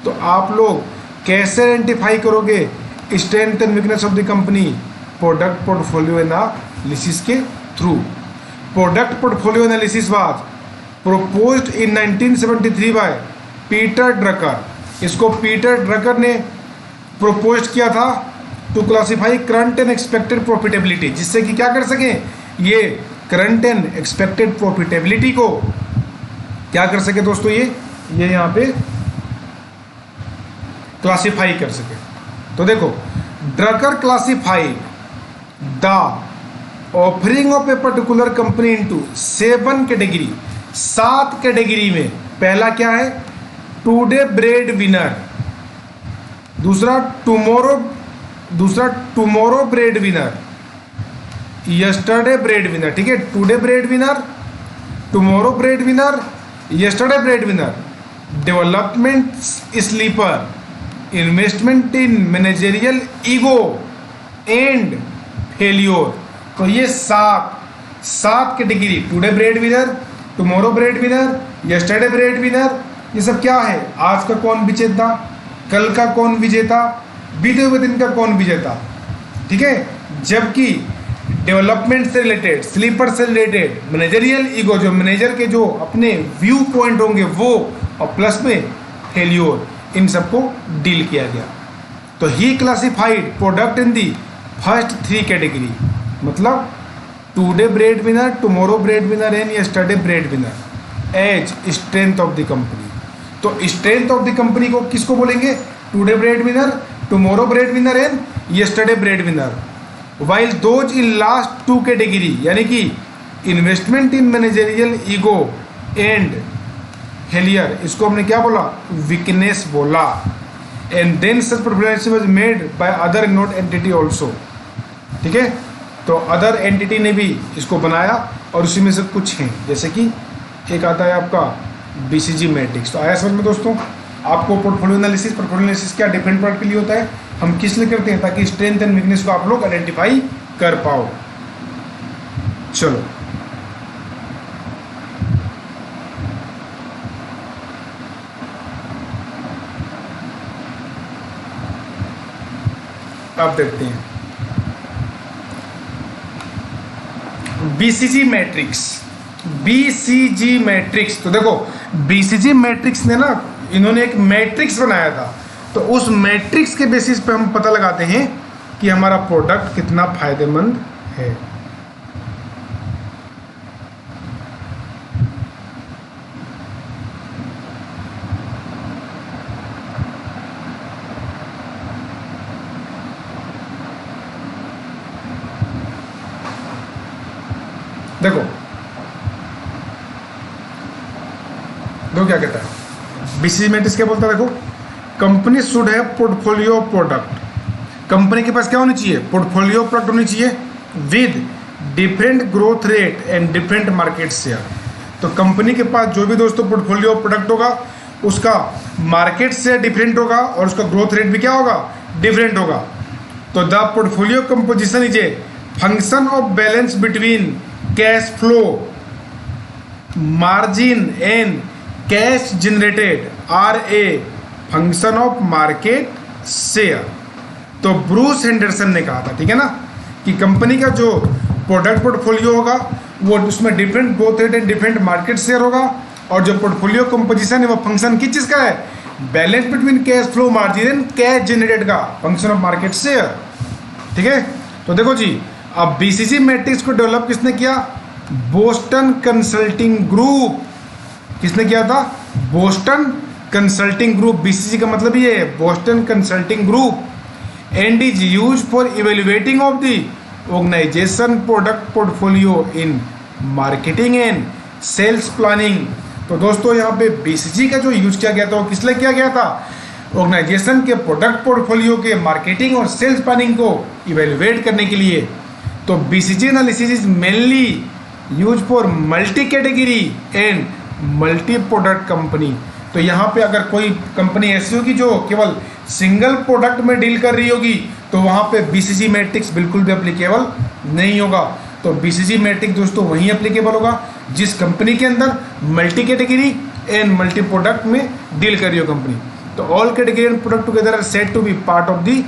तो आप लोग कैसे आइडेंटिफाई करोगे strength and weakness of the company? Product portfolio analysis के थ्रू। Product portfolio analysis was proposed in 1973 by Peter Drucker. इसको Peter Drucker ने प्रोपोज किया था to classify current and expected profitability, जिससे कि क्या कर सकें ये करंट एंड एक्सपेक्टेड प्रॉफिटेबिलिटी को क्या कर सके दोस्तों, ये यहाँ पे क्लासिफाई कर सके। तो देखो, Drucker classify the offering of a particular company into 7 category, 7 category में। पहला क्या है? टुडे ब्रेड विनर, दूसरा tomorrow bread winner, yesterday bread winner. ठीक है, today bread winner, tomorrow bread winner, yesterday bread winner, development sleeper, investment in managerial ego and failure. तो ये 7 कैटेगरी, today bread winner, tomorrow bread winner, yesterday bread winner, ये सब क्या है? आज का कौन विजेता, कल का कौन विजेता, बीते हुए दिन का कौन विजेता। ठीक है, जबकि डेवलपमेंट से रिलेटेड, स्लीपर से रिलेटेड, मैनेजरियल ईगो जो मैनेजर के जो अपने व्यू पॉइंट होंगे वो, और प्लस में फेल्योर, इन सबको डील किया गया। तो he classified product in the first 3 category, मतलब today bread winner, tomorrow bread winner and yesterday bread winner as strength of the company. तो स्ट्रेंथ ऑफ द कंपनी को किसको बोलेंगे? Today bread winner, tomorrow bread winner and yesterday bread winner. While those in last 2 category, यानी कि investment in managerial ego and failure, इसको हमने क्या बोला? वीकनेस बोला। And then such performance was made by other note entity also. ठीक है, तो अदर एंटिटी ने भी इसको बनाया और उसी में से कुछ हैं, जैसे कि एक आता है आपका BCG मैट्रिक्स। तो आया समझ में दोस्तों? आपको पोर्टफोलियो एनालिसिस क्या डिफरेंट प्रोडक्ट के लिए होता है, हम किस लिए करते हैं? ताकि स्ट्रेंथ एंड वीकनेस को आप लोग आइडेंटिफाई कर पाओ। चलो, अब देखते हैं BCG मैट्रिक्स। तो देखो, BCG मैट्रिक्स ने ना, इन्होंने एक मैट्रिक्स बनाया था, तो उस मैट्रिक्स के बेसिस पे हम पता लगाते हैं कि हमारा प्रोडक्ट कितना फायदेमंद है। देखो क्या कहता है BCG मैट्रिक्स, क्या बोलता है? देखो, company should have portfolio of product. Company के पास क्या होनी चाहिए? पोर्टफोलियो प्रोडक्ट होनी चाहिए with different growth rate and different market share. तो कंपनी के पास जो भी दोस्तों पोर्टफोलियो प्रोडक्ट होगा उसका मार्केट शेयर डिफरेंट होगा और उसका ग्रोथ रेट भी क्या होगा? डिफरेंट होगा। तो the portfolio composition is a function of balance between cash flow, margin and cash generated are a function of market share. तो ब्रूस हेंडरसन ने कहा था, ठीक है ना, कि कंपनी का जो प्रोडक्ट पोर्टफोलियो होगा वो उसमें different growth rate and different market share होगा, और जो पोर्टफोलियो कंपोजिशन है वो फंक्शन किस चीज़ का है? Balance between cash flow margin and cash generated का फंक्शन ऑफ मार्केट शेयर। ठीक है, तो देखो जी, अब बीसीसी मैट्रिक्स को डेवलप किसने किया? Boston Consulting group. किसने किया था? Boston Consulting group. बीसीसी का मतलब ये है, Boston Consulting Group, and is use for evaluating of the organisation product portfolio in marketing and sales planning. तो दोस्तों यहाँ पे बीसीजी का जो यूज किया गया था वो किस लिए किया गया था? ऑर्गेनाइजेशन के प्रोडक्ट पोर्टफोलियो के मार्केटिंग और सेल्स प्लानिंग को इवेल्युएट करने के लिए। तो BCG analysis is mainly use for multi category and multi product company. तो यहाँ पे अगर कोई कंपनी ऐसी होगी जो केवल सिंगल प्रोडक्ट में डील कर रही होगी तो वहाँ पे बीसीजी मैट्रिक्स बिल्कुल भी एप्लीकेबल नहीं होगा। तो बीसीजी मैट्रिक्स दोस्तों वहीं एप्लीकेबल होगा जिस कंपनी के अंदर multi category and multi product में डील कर रही हो कंपनी। तो all category and product together are said to be part of the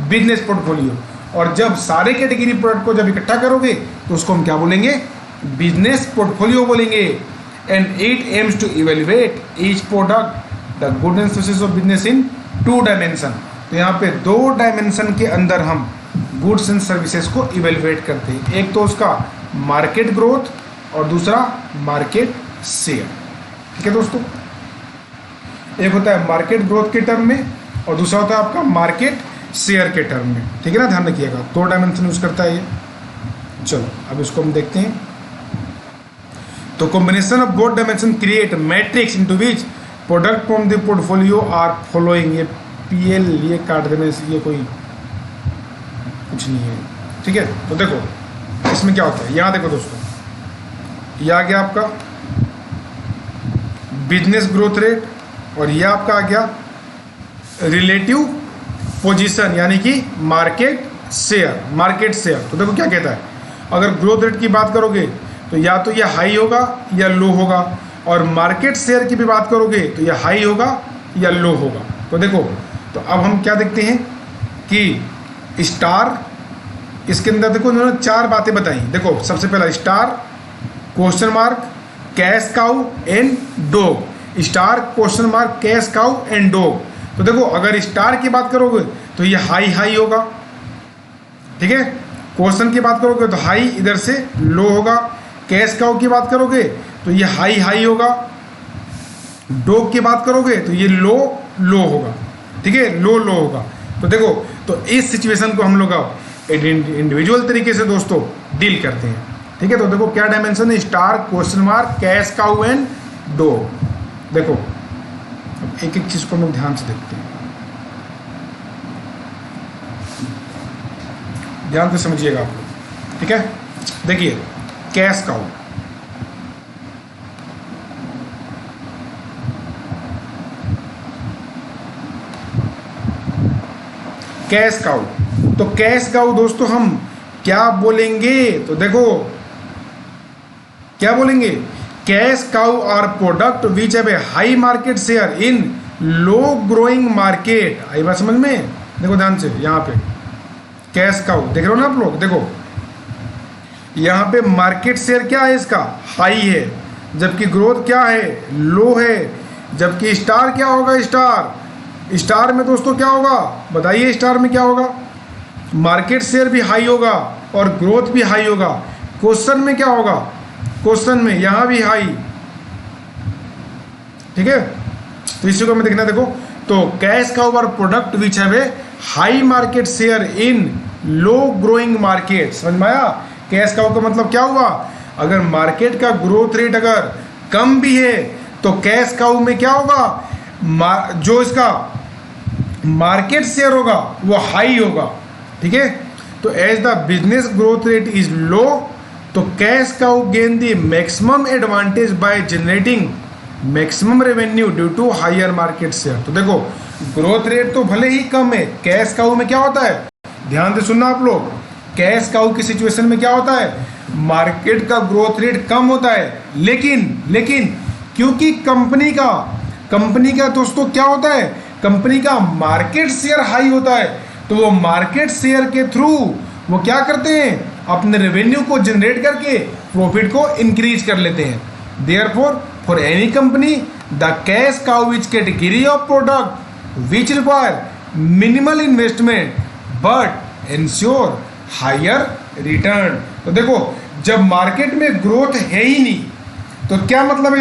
business portfolio. और जब सारे कैटेगरी प्रोडक्ट को जब इकट्ठा करोगे तो उसको हम क्या बोलेंगे? बिजनेस पोर्टफोलियो बोलेंगे। And it aims to evaluate each product the good and services of business in 2 dimension. तो यहाँ पे 2 डायमेंशन के अंदर हम गुड्स एंड सर्विसेज को इवेल्युएट करते हैं। एक तो उसका मार्केट ग्रोथ और दूसरा मार्केट शेयर। ठीक है दोस्तों, एक होता है मार्केट ग्रोथ के टर्म में और दूसरा होता है आपका मार्केट शेयर के टर्म में। ठीक है ना, ध्यान रखिएगा, 2 डायमेंशन यूज करता है ये। चलो अब इसको हम देखते हैं। तो combination of both dimension create matrix into which product from the portfolio are following. ये पीएल ये काट देने से ये कोई कुछ नहीं है। ठीक है, तो देखो इसमें क्या होता है, यहाँ देखो दोस्तों, ये आ गया आपका बिजनेस ग्रोथ रेट और ये आपका आ गया रिलेटिव पोजीशन यानी कि मार्केट शेयर। मार्केट शेयर तो देखो क्या कहता है, अगर ग्रोथ रेट की बात करोगे तो या तो ये हाई होगा या लो होगा, और मार्केट शेयर की भी बात करोगे तो ये हाई होगा या लो होगा। तो देखो, तो अब हम क्या देखते हैं कि स्टार, इसके अंदर देखो उन्होंने 4 बातें बताई। देखो सबसे पहला star, question mark, cash cow and dog. Star, question mark, cash cow and dog. तो देखो अगर स्टार की बात करोगे तो ये हाई हाई होगा। ठीक है, क्वेश्चन की बात करोगे तो हाई इधर से लो होगा। कैश काउ की बात करोगे तो ये हाई हाई होगा। डॉग की बात करोगे तो ये लो लो होगा। ठीक है, लो लो होगा। तो देखो, तो इस सिचुएशन को हम लोग इंडिविजुअल तरीके से दोस्तों डील करते हैं। ठीक है, तो देखो क्या डायमेंशन है, star, question mark, cash cow and dog. देखो अब एक एक चीज को हम लोग ध्यान से देखते हैं, ध्यान से समझिएगा आप लोग। ठीक है, देखिए कैश काउ, कैश काउ। तो कैश काउ दोस्तों हम क्या बोलेंगे, तो देखो क्या बोलेंगे, cash cow are product which have a high market share in low growing market. आई बात समझ में? देखो ध्यान से, यहाँ पे कैश काउ देख रहे हो ना आप लोग, देखो यहाँ पे मार्केट शेयर क्या है इसका, हाई है, जबकि ग्रोथ क्या है, लो है। जबकि स्टार क्या होगा, स्टार में दोस्तों क्या होगा बताइए, स्टार में क्या होगा, मार्केट शेयर भी हाई होगा और ग्रोथ भी हाई होगा। क्वेश्चन में क्या होगा, क्वेश्चन में यहाँ भी हाई। ठीक है, तो इसी को हमें देखना। देखो तो cash cow are product which have a high market share in low growing market. समझ में आया? कैश काउ का मतलब क्या हुआ, अगर मार्केट का ग्रोथ रेट अगर कम भी है तो कैश काउ में क्या होगा, जो इसका मार्केट शेयर होगा वो हाई होगा। ठीक है, तो as the business growth rate is low तो cash cow gain the maximum advantage by generating maximum revenue due to higher market share. तो देखो ग्रोथ रेट तो भले ही कम है, कैश काउ में क्या होता है, ध्यान से सुनना आप लोग, कैश काउ की सिचुएशन में क्या होता है, मार्केट का ग्रोथ रेट कम होता है, लेकिन क्योंकि कंपनी का दोस्तों क्या होता है, कंपनी का मार्केट शेयर हाई होता है, तो वो मार्केट शेयर के थ्रू वो क्या करते हैं, अपने रेवेन्यू को जनरेट करके प्रॉफिट को इंक्रीज कर लेते हैं। Therefore for any company the cash cow is category of product which require minimal investment but ensure higher return. तो देखो, जब मार्केट में ग्रोथ है ही नहीं तो क्या मतलब है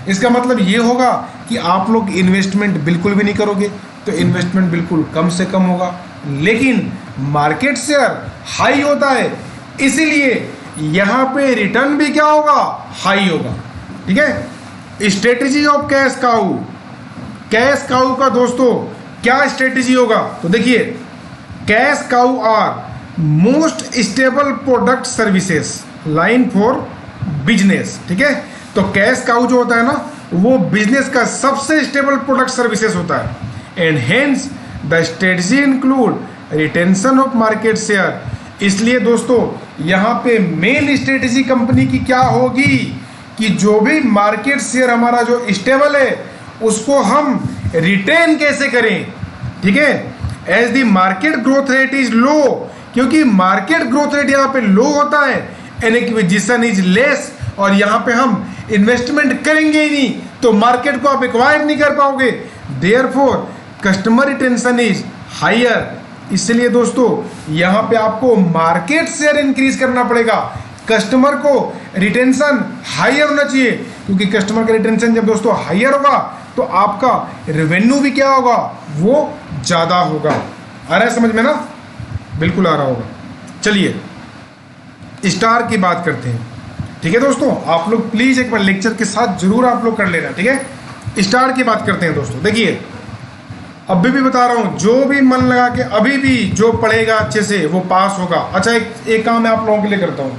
इसका मतलब ये होगा कि आप लोग इन्वेस्टमेंट बिल्कुल भी नहीं करोगे, तो इन्वेस्टमेंट बिल्कुल कम से कम होगा, लेकिन मार्केट शेयर हाई होता है, इसीलिए यहाँ पे रिटर्न भी क्या होगा, हाई होगा। ठीक है। स्ट्रेटेजी ऑफ कैश काउ का दोस्तों क्या स्ट्रेटेजी होगा, तो देखिए, cash cow are most stable product services line for business. ठीक है। तो कैश काउ जो होता है ना, वो बिजनेस का सबसे स्टेबल प्रोडक्ट सर्विसेज होता है। And hence the strategy include retention of market share. इसलिए दोस्तों यहाँ पे मेन स्ट्रेटजी कंपनी की क्या होगी कि जो भी मार्केट शेयर हमारा जो स्टेबल है उसको हम रिटेन कैसे करें। ठीक है। As the market growth rate is low, क्योंकि मार्केट ग्रोथ रेट यहाँ पे लो होता है, एन एक्विजिशन इज लेस, और यहाँ पे हम इन्वेस्टमेंट करेंगे ही नहीं तो मार्केट को आप एक्वायर नहीं कर पाओगे। Therefore customer retention is higher. इसलिए दोस्तों यहाँ पे आपको मार्केट शेयर इंक्रीज करना पड़ेगा, कस्टमर को रिटेंशन हायर होना चाहिए, क्योंकि कस्टमर का रिटेंशन जब दोस्तों हायर होगा तो आपका रेवेन्यू भी क्या होगा, वो ज़्यादा होगा। आ रहा है समझ में ना, बिल्कुल आ रहा होगा। चलिए स्टार की बात करते हैं। ठीक है दोस्तों, आप लोग प्लीज़ एक बार लेक्चर के साथ जरूर आप लोग कर लेना। ठीक है। स्टार की बात करते हैं दोस्तों। देखिए, अभी भी बता रहा हूँ, जो भी मन लगा के अभी भी जो पढ़ेगा अच्छे से वो पास होगा। अच्छा, एक काम मैं आप लोगों के लिए करता हूँ,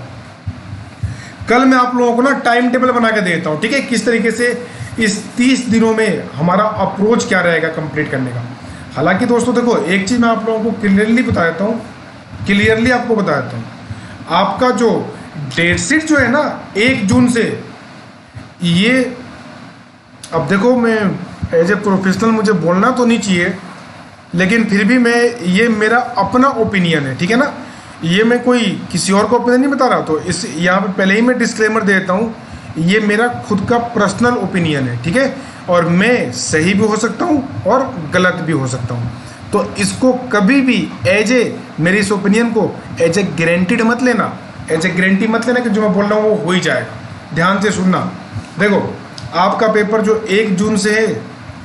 कल मैं आप लोगों को ना टाइम टेबल बना के देता हूँ। ठीक है, किस तरीके से इस 30 दिनों में हमारा अप्रोच क्या रहेगा कंप्लीट करने का। हालांकि दोस्तों देखो, एक चीज़ मैं आप लोगों को क्लियरली बता देता हूँ, क्लियरली आपको बता देता हूँ, आपका जो डेट शीट जो है ना 1 जून से, ये अब देखो, मैं एज ए प्रोफेशनल मुझे बोलना तो नहीं चाहिए, लेकिन फिर भी मैं, ये मेरा अपना ओपिनियन है। ठीक है ना, ये मैं कोई किसी और को ओपिनियन नहीं बता रहा, तो इस यहाँ पे पहले ही मैं डिस्क्लेमर दे देता हूँ, ये मेरा खुद का पर्सनल ओपिनियन है। ठीक है। और मैं सही भी हो सकता हूँ और गलत भी हो सकता हूँ, तो इसको कभी भी एज ए, मेरी इस ओपिनियन को एज ए गारंटीड मत लेना, एज ए गारंटी मत लेना कि जो मैं बोल रहा हूँ वो हो ही जाएगा। ध्यान से सुनना। देखो, आपका पेपर जो 1 जून से है,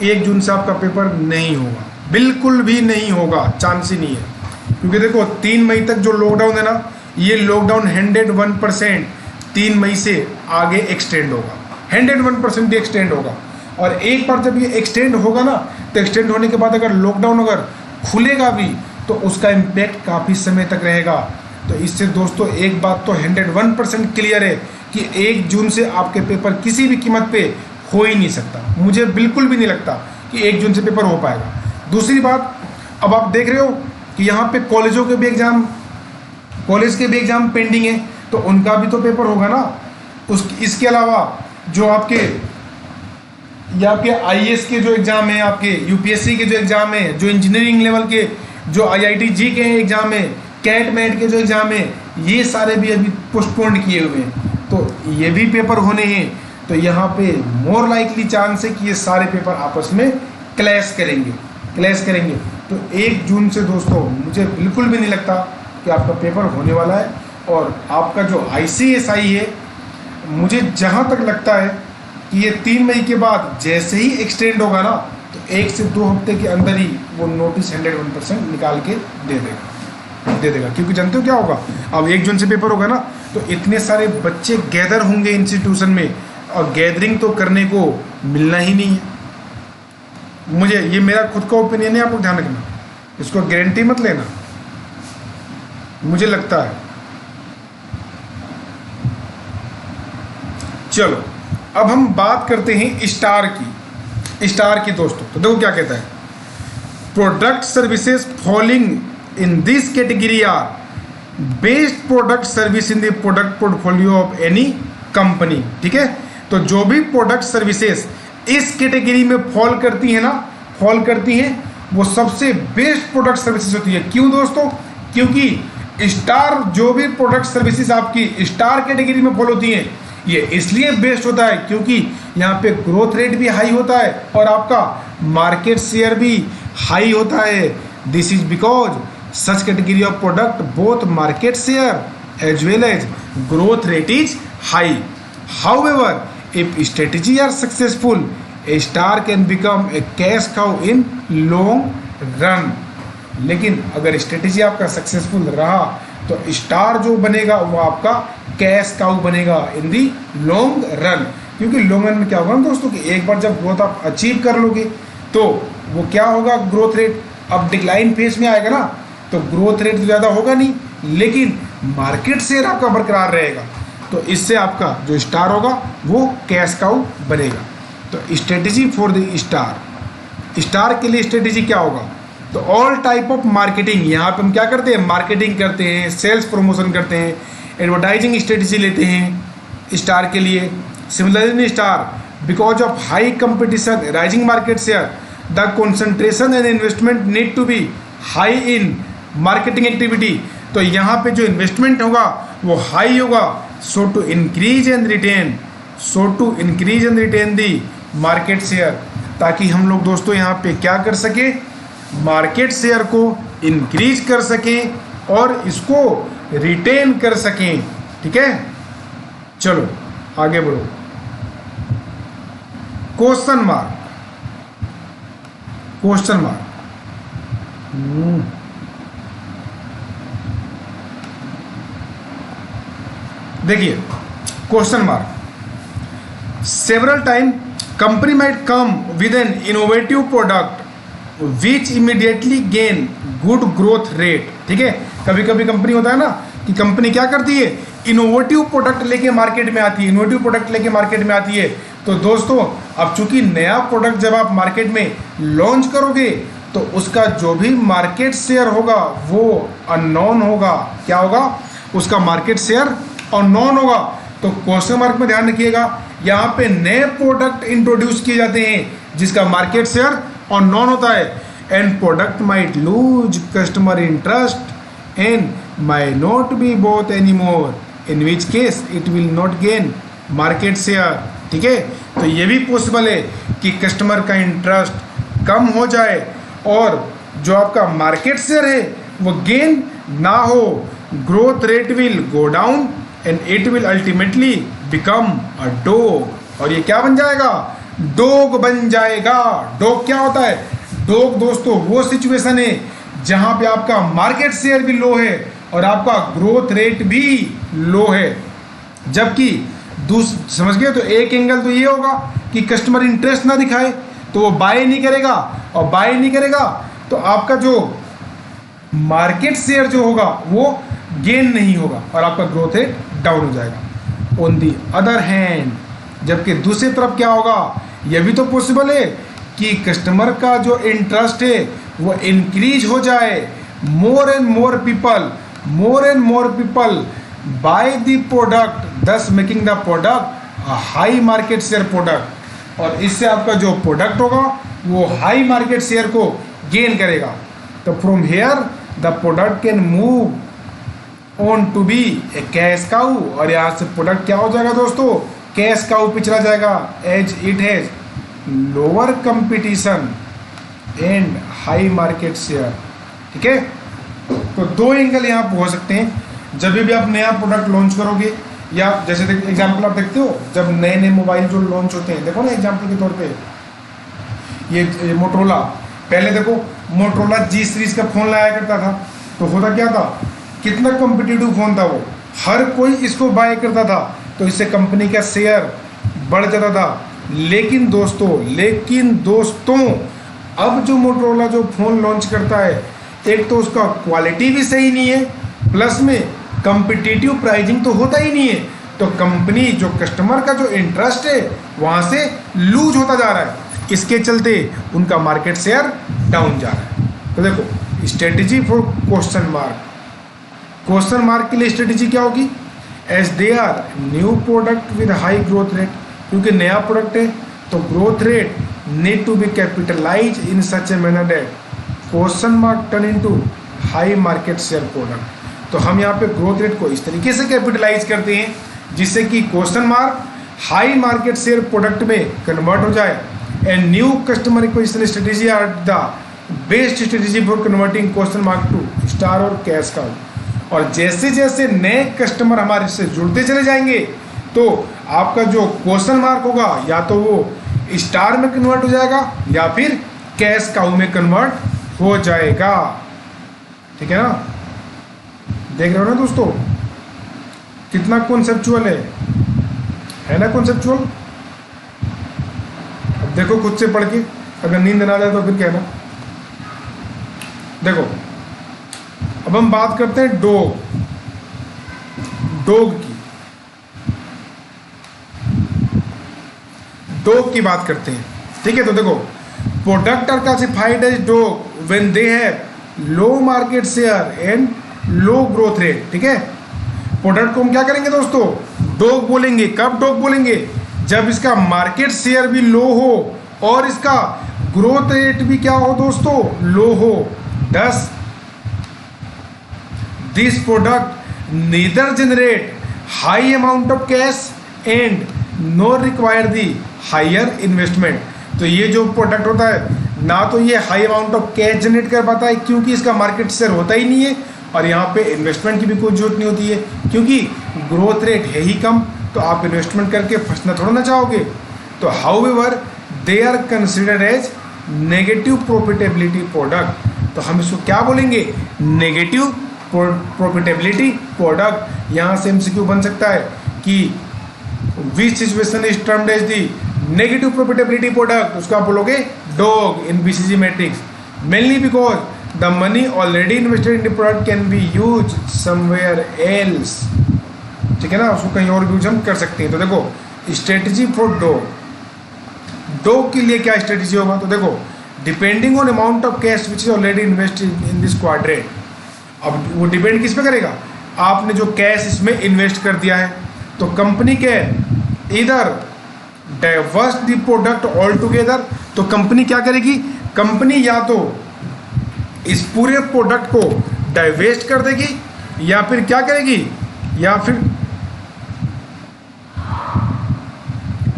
1 जून से आपका पेपर नहीं होगा, बिल्कुल भी नहीं होगा, चांस ही नहीं है। क्योंकि देखो 3 मई तक जो लॉकडाउन है ना, ये लॉकडाउन 101% 3 मई से आगे एक्सटेंड होगा, 101% एक्सटेंड होगा। और एक बार जब ये एक्सटेंड होगा ना, तो एक्सटेंड होने के बाद अगर लॉकडाउन अगर खुलेगा भी तो उसका इम्पैक्ट काफ़ी समय तक रहेगा। तो इससे दोस्तों एक बात तो 101% क्लियर है कि 1 जून से आपके पेपर किसी भी कीमत पे हो ही नहीं सकता। मुझे बिल्कुल भी नहीं लगता कि 1 जून से पेपर हो पाएगा। दूसरी बात, अब आप देख रहे हो कि यहाँ पे कॉलेजों के भी एग्ज़ाम, कॉलेज के भी एग्ज़ाम पेंडिंग है, तो उनका भी तो पेपर होगा ना। इसके अलावा जो आपके आईएएस के जो एग्ज़ाम है, आपके यूपीएससी के जो एग्ज़ाम है, जो इंजीनियरिंग लेवल के जो IIT-JEE के एग्ज़ाम है, कैट मैट के जो एग्ज़ाम है, ये सारे भी अभी पोस्टपोन्ड किए हुए हैं, तो ये भी पेपर होने हैं। तो यहाँ पे मोर लाइकली चांस है कि ये सारे पेपर आपस में क्लैश करेंगे। तो 1 जून से दोस्तों मुझे बिल्कुल भी नहीं लगता कि आपका पेपर होने वाला है। और आपका जो ICSI है, मुझे जहाँ तक लगता है कि ये 3 मई के बाद जैसे ही एक्सटेंड होगा ना, तो 1 से 2 हफ्ते के अंदर ही वो नोटिस 101% निकाल के दे देगा। क्योंकि जानते हो क्या होगा, अब 1 जून से पेपर होगा ना, तो इतने सारे बच्चे गैदर होंगे इंस्टीट्यूशन में, और गैदरिंग तो करने को मिलना ही नहीं है। मुझे, ये मेरा खुद का ओपिनियन है, आप लोग ध्यान रखना, इसको गारंटी मत लेना, मुझे लगता है। चलो अब हम बात करते हैं स्टार की दोस्तों। तो देखो क्या कहता है, product services falling in this category are best product service in the product portfolio of any company. ठीक है। तो जो भी प्रोडक्ट सर्विसेज इस कैटेगरी में फॉल करती हैं, वो सबसे बेस्ट प्रोडक्ट सर्विसेज होती है। क्यों दोस्तों? क्योंकि स्टार, जो भी प्रोडक्ट सर्विसेज आपकी स्टार कैटेगरी में फॉल होती हैं, ये इसलिए बेस्ट होता है क्योंकि यहाँ पे ग्रोथ रेट भी हाई होता है और आपका मार्केट शेयर भी हाई होता है। This is because such category of product both market share as well as growth rate is high. However if strategy are successful a star can become a cash cow in long run. लेकिन अगर strategy आपका successful रहा तो star जो बनेगा वो आपका cash cow बनेगा इन दी लॉन्ग रन। क्योंकि लॉन्ग रन में क्या होगा ना दोस्तों कि एक बार जब ग्रोथ आप अचीव कर लोगे तो वो क्या होगा, ग्रोथ रेट अब डिक्लाइन फेज में आएगा ना, तो ग्रोथ रेट तो ज़्यादा होगा नहीं लेकिन मार्केट शेयर आपका बरकरार रहेगा, तो इससे आपका जो स्टार होगा वो कैश काउ बनेगा। तो स्ट्रेटेजी फॉर द स्टार के लिए स्ट्रेटेजी क्या होगा, तो ऑल टाइप ऑफ मार्केटिंग, यहाँ पे हम क्या करते हैं, मार्केटिंग करते हैं, सेल्स प्रमोशन करते हैं, एडवर्टाइजिंग स्ट्रेटेजी लेते हैं स्टार के लिए। Similarly star because of high competition rising market share the concentration and investment need to be high in marketing activity. तो यहाँ पे जो इन्वेस्टमेंट होगा वो हाई होगा, so to increase and retain the market share, ताकि हम लोग दोस्तों यहाँ पे क्या कर सके, मार्केट शेयर को इंक्रीज कर सकें और इसको रिटेन कर सकें। ठीक है, चलो आगे बढ़ो। क्वेश्चन मार्क देखिए, question mark several time company might come with an innovative product which immediately gain good growth rate. ठीक है, कभी कभी कंपनी होता है ना कि कंपनी क्या करती है, इनोवेटिव प्रोडक्ट लेके मार्केट में आती है। तो दोस्तों अब चूंकि नया प्रोडक्ट जब आप मार्केट में लॉन्च करोगे तो उसका जो भी मार्केट शेयर होगा वो अननोन होगा। क्या होगा, उसका मार्केट शेयर अननोन होगा। तो क्वेश्चन मार्क में ध्यान रखिएगा, यहाँ पे नए प्रोडक्ट इंट्रोड्यूस किए जाते हैं जिसका मार्केट शेयर अननोन होता है, and product might lose customer interest and my not be both any more, in which case it will not gain market share. ठीक है, तो ये भी पॉसिबल है कि कस्टमर का इंटरेस्ट कम हो जाए और जो आपका मार्केट शेयर है वो गेन ना हो, growth rate will go down and it will ultimately become a dog. और ये क्या बन जाएगा, डॉग बन जाएगा। डॉग क्या होता है, डॉग दोस्तों वो सिचुएशन है जहां पे आपका मार्केट शेयर भी लो है और आपका ग्रोथ रेट भी लो है। जबकि समझ गए, तो एक एंगल तो ये होगा कि कस्टमर इंटरेस्ट ना दिखाए तो वो बाय नहीं करेगा, और बाय नहीं करेगा तो आपका जो मार्केट शेयर जो होगा वो गेन नहीं होगा और आपका ग्रोथ रेट डाउन हो जाएगा। ऑन दी अदर हैंड, जबकि दूसरी तरफ क्या होगा, यह भी तो पॉसिबल है कि कस्टमर का जो इंटरेस्ट है वो इंक्रीज हो जाए, more and more people buy the product, thus making the product a high market share product, और इससे आपका जो प्रोडक्ट होगा वो हाई मार्केट शेयर को गेन करेगा। तो from here the product can move on to be a cash cow, और यहाँ से प्रोडक्ट क्या हो जाएगा दोस्तों, कैश काउ पे चला जाएगा, as it has lower competition and high market share. ठीक है, तो दो एंगल यहाँ पर हो सकते हैं। जब भी आप नया प्रोडक्ट लॉन्च करोगे, या जैसे एग्जाम्पल आप देखते हो जब नए नए मोबाइल जो लॉन्च होते हैं, देखो ना एग्जाम्पल के तौर पे ये मोटरोला, पहले देखो मोटरोला जी सीरीज का फ़ोन लाया करता था, तो होता क्या था, कितना कॉम्पिटिटिव फ़ोन था वो, हर कोई इसको बाय करता था, तो इससे कंपनी का शेयर बढ़ जाता था। लेकिन दोस्तों अब जो मोटरोला जो फ़ोन लॉन्च करता है, एक तो उसका क्वालिटी भी सही नहीं है, प्लस में कॉम्पिटिटिव प्राइजिंग तो होता ही नहीं है, तो कंपनी जो कस्टमर का जो इंटरेस्ट है वहाँ से लूज होता जा रहा है, इसके चलते उनका मार्केट शेयर डाउन जा रहा है। तो देखो स्ट्रेटेजी फॉर क्वेश्चन मार्क के लिए स्ट्रेटेजी क्या होगी, as they are new product with high growth rate, क्योंकि नया प्रोडक्ट है तो growth rate need to be capitalize in such a manner that question mark turn into high market share product. तो हम यहाँ पे ग्रोथ रेट को इस तरीके से कैपिटलाइज करते हैं जिससे कि question mark high market share product में कन्वर्ट हो जाए। And new customer acquisition strategy are the best strategy for converting question mark to star और कैश काउ। और जैसे जैसे नए कस्टमर हमारे से जुड़ते चले जाएंगे तो आपका जो क्वेश्चन मार्क होगा या तो वो स्टार में कन्वर्ट हो जाएगा या फिर कैश काउ में कन्वर्ट हो जाएगा। ठीक है ना, देख रहे हो ना दोस्तों कितना कॉन्सेप्चुअल है ना कॉन्सेप्चुअल। अब देखो खुद से पढ़ के, अगर नींद ना आए तो फिर कहना। देखो अब हम बात करते हैं डॉग की बात करते हैं। ठीक है, तो देखो product are classified as dog when they have low market share and low growth rate. ठीक है, प्रोडक्ट को हम क्या करेंगे दोस्तों, डॉग बोलेंगे। कब डॉग बोलेंगे, जब इसका मार्केट शेयर भी लो हो और इसका ग्रोथ रेट भी क्या हो दोस्तों, लो हो। 10 this product neither generate high amount of cash and no require the higher investment. तो ये जो प्रोडक्ट होता है ना तो ये high amount of cash generate कर पाता है क्योंकि इसका मार्केट शेयर होता ही नहीं है, और यहाँ पे इन्वेस्टमेंट की भी कोई जरूरत नहीं होती है क्योंकि ग्रोथ रेट है ही कम, तो आप इन्वेस्टमेंट करके फंसना थोड़ा ना चाहोगे। तो however they are considered as negative profitability product. तो हम इसको क्या बोलेंगे, नेगेटिव प्रॉफिटेबिलिटी प्रोडक्ट। यहाँ से एमसीक्यू बन सकता है कि which situation is termed as the negative profitability product, उसको आप बोलोगे dog in BCG matrix, mainly because the money already invested in the product can be used somewhere else। ठीक है ना, उसको कहीं और भी यूज हम कर सकते हैं। तो देखो स्ट्रेटजी फॉर डॉग के लिए क्या स्ट्रेटजी होगा, तो देखो depending on amount of cash which is already invested in this quadrant. अब वो डिपेंड किस पे करेगा, आपने जो कैश इसमें इन्वेस्ट कर दिया है तो कंपनी कैन इधर diverse the product all together. तो कंपनी क्या करेगी, कंपनी या तो इस पूरे प्रोडक्ट को डाइवेस्ट कर देगी या फिर क्या करेगी, या फिर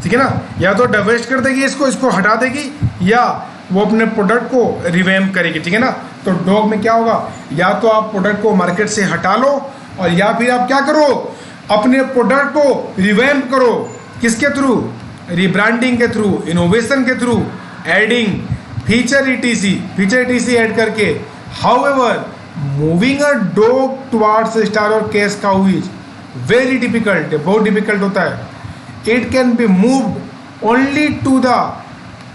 ठीक है ना, या तो डाइवेस्ट कर देगी इसको हटा देगी, या वो अपने प्रोडक्ट को रिवैम्प करेगी। ठीक है ना, तो डॉग में क्या होगा, या तो आप प्रोडक्ट को मार्केट से हटा लो और या फिर आप क्या करो, अपने प्रोडक्ट को रिवैम्प करो। किसके थ्रू, रिब्रांडिंग के थ्रू, इनोवेशन के थ्रू, एडिंग फीचर ईटीसी ऐड करके। However moving a dog towards star और cash cow is very difficult, बहुत डिफिकल्ट होता है। It can be moved only to the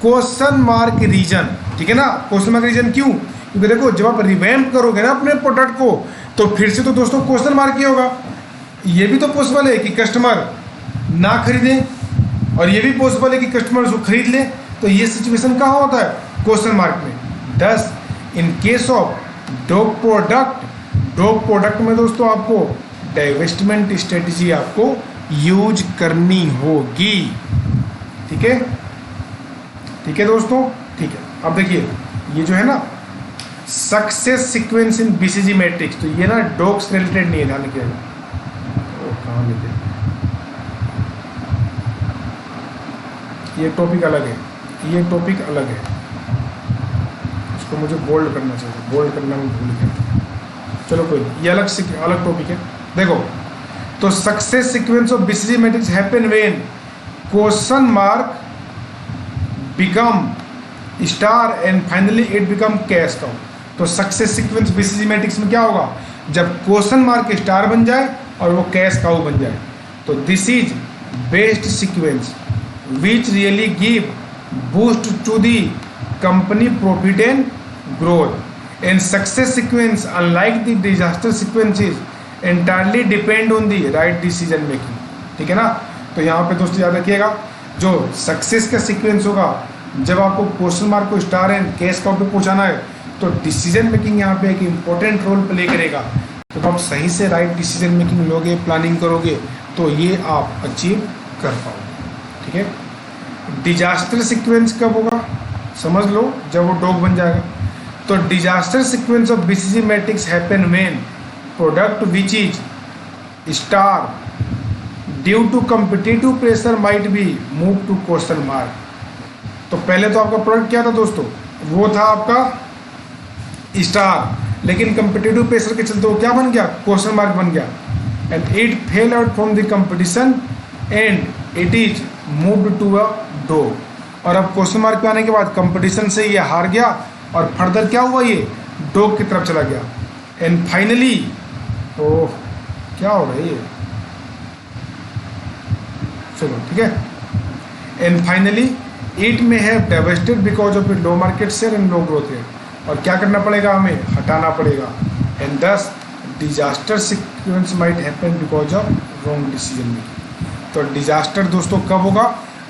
question mark region. ठीक है ना, क्वेश्चन मार्क रीजन क्यों, क्योंकि देखो जब आप रिवैम्प करोगे ना अपने प्रोडक्ट को तो फिर से तो दोस्तों क्वेश्चन मार्क ही होगा। ये भी तो पॉसिबल है कि कस्टमर ना खरीदें और ये भी पॉसिबल है कि कस्टमर उसको खरीद ले। तो ये सिचुएशन कहाँ होता है, क्वेश्चन मार्क में। 10 in case of dog product में दोस्तों आपको डाइवेस्टमेंट स्ट्रेटजी आपको यूज करनी होगी। ठीक है दोस्तों, ठीक है। अब देखिए ये जो है ना success sequence in BCG matrix, तो ये ना डॉग से रिलेटेड नहीं है, ध्यान रखिएगा। कहाँ लेते, ये टॉपिक अलग है, ये टॉपिक अलग है, इसको मुझे बोल्ड करना चाहिए, बोल्ड करना मैं भूल गया। चलो कोई नहीं, ये अलग टॉपिक है। देखो तो success sequence of BCG matrix happen when question mark become star and finally it become cash cow. तो सक्सेस सीक्वेंस बीसीजी मैट्रिक्स में क्या होगा, जब क्वेश्चन मार्क स्टार बन जाए और वो कैश काउ बन जाए। तो this is best sequence which really give boost to the company profit and growth। And success sequence, unlike the disaster sequences, entirely depend on the right decision making। ठीक है ना, तो यहाँ पे दोस्तों याद रखिएगा जो सक्सेस का सीक्वेंस होगा, जब आपको क्वेश्चन मार्क को स्टार एंड कैश काउ पे पहुँचाना है तो डिसीजन मेकिंग यहाँ पे एक इम्पोर्टेंट रोल प्ले करेगा। तो आप सही से राइट डिसीजन मेकिंग लोगे, प्लानिंग करोगे तो ये आप अचीव कर पाओगे। ठीक है, डिजास्टर सीक्वेंस कब होगा, समझ लो जब वो डॉग बन जाएगा। तो disaster sequence of BCG matrix happen when product which is star due to competitive pressure might be move to question mark. तो पहले तो आपका प्रोडक्ट क्या था दोस्तों, वो था आपका स्टार, लेकिन कम्पिटिटिव प्रेशर के चलते वो क्या बन गया, क्वेश्चन मार्क बन गया। And it fell out from the competition and it is moved to a dog. और अब क्वेश्चन मार्क पे आने के बाद कंपटीशन से ये हार गया और फर्दर क्या हुआ, ये डॉग की तरफ चला गया। एंड फाइनली, ओह क्या हो रहा है ये, चलो ठीक है। And finally it may have devastated because of low market share and low growth rate. और क्या करना पड़ेगा, हमें हटाना पड़ेगा। And this disaster sequence might happen because of wrong decision making. तो डिजास्टर दोस्तों कब होगा,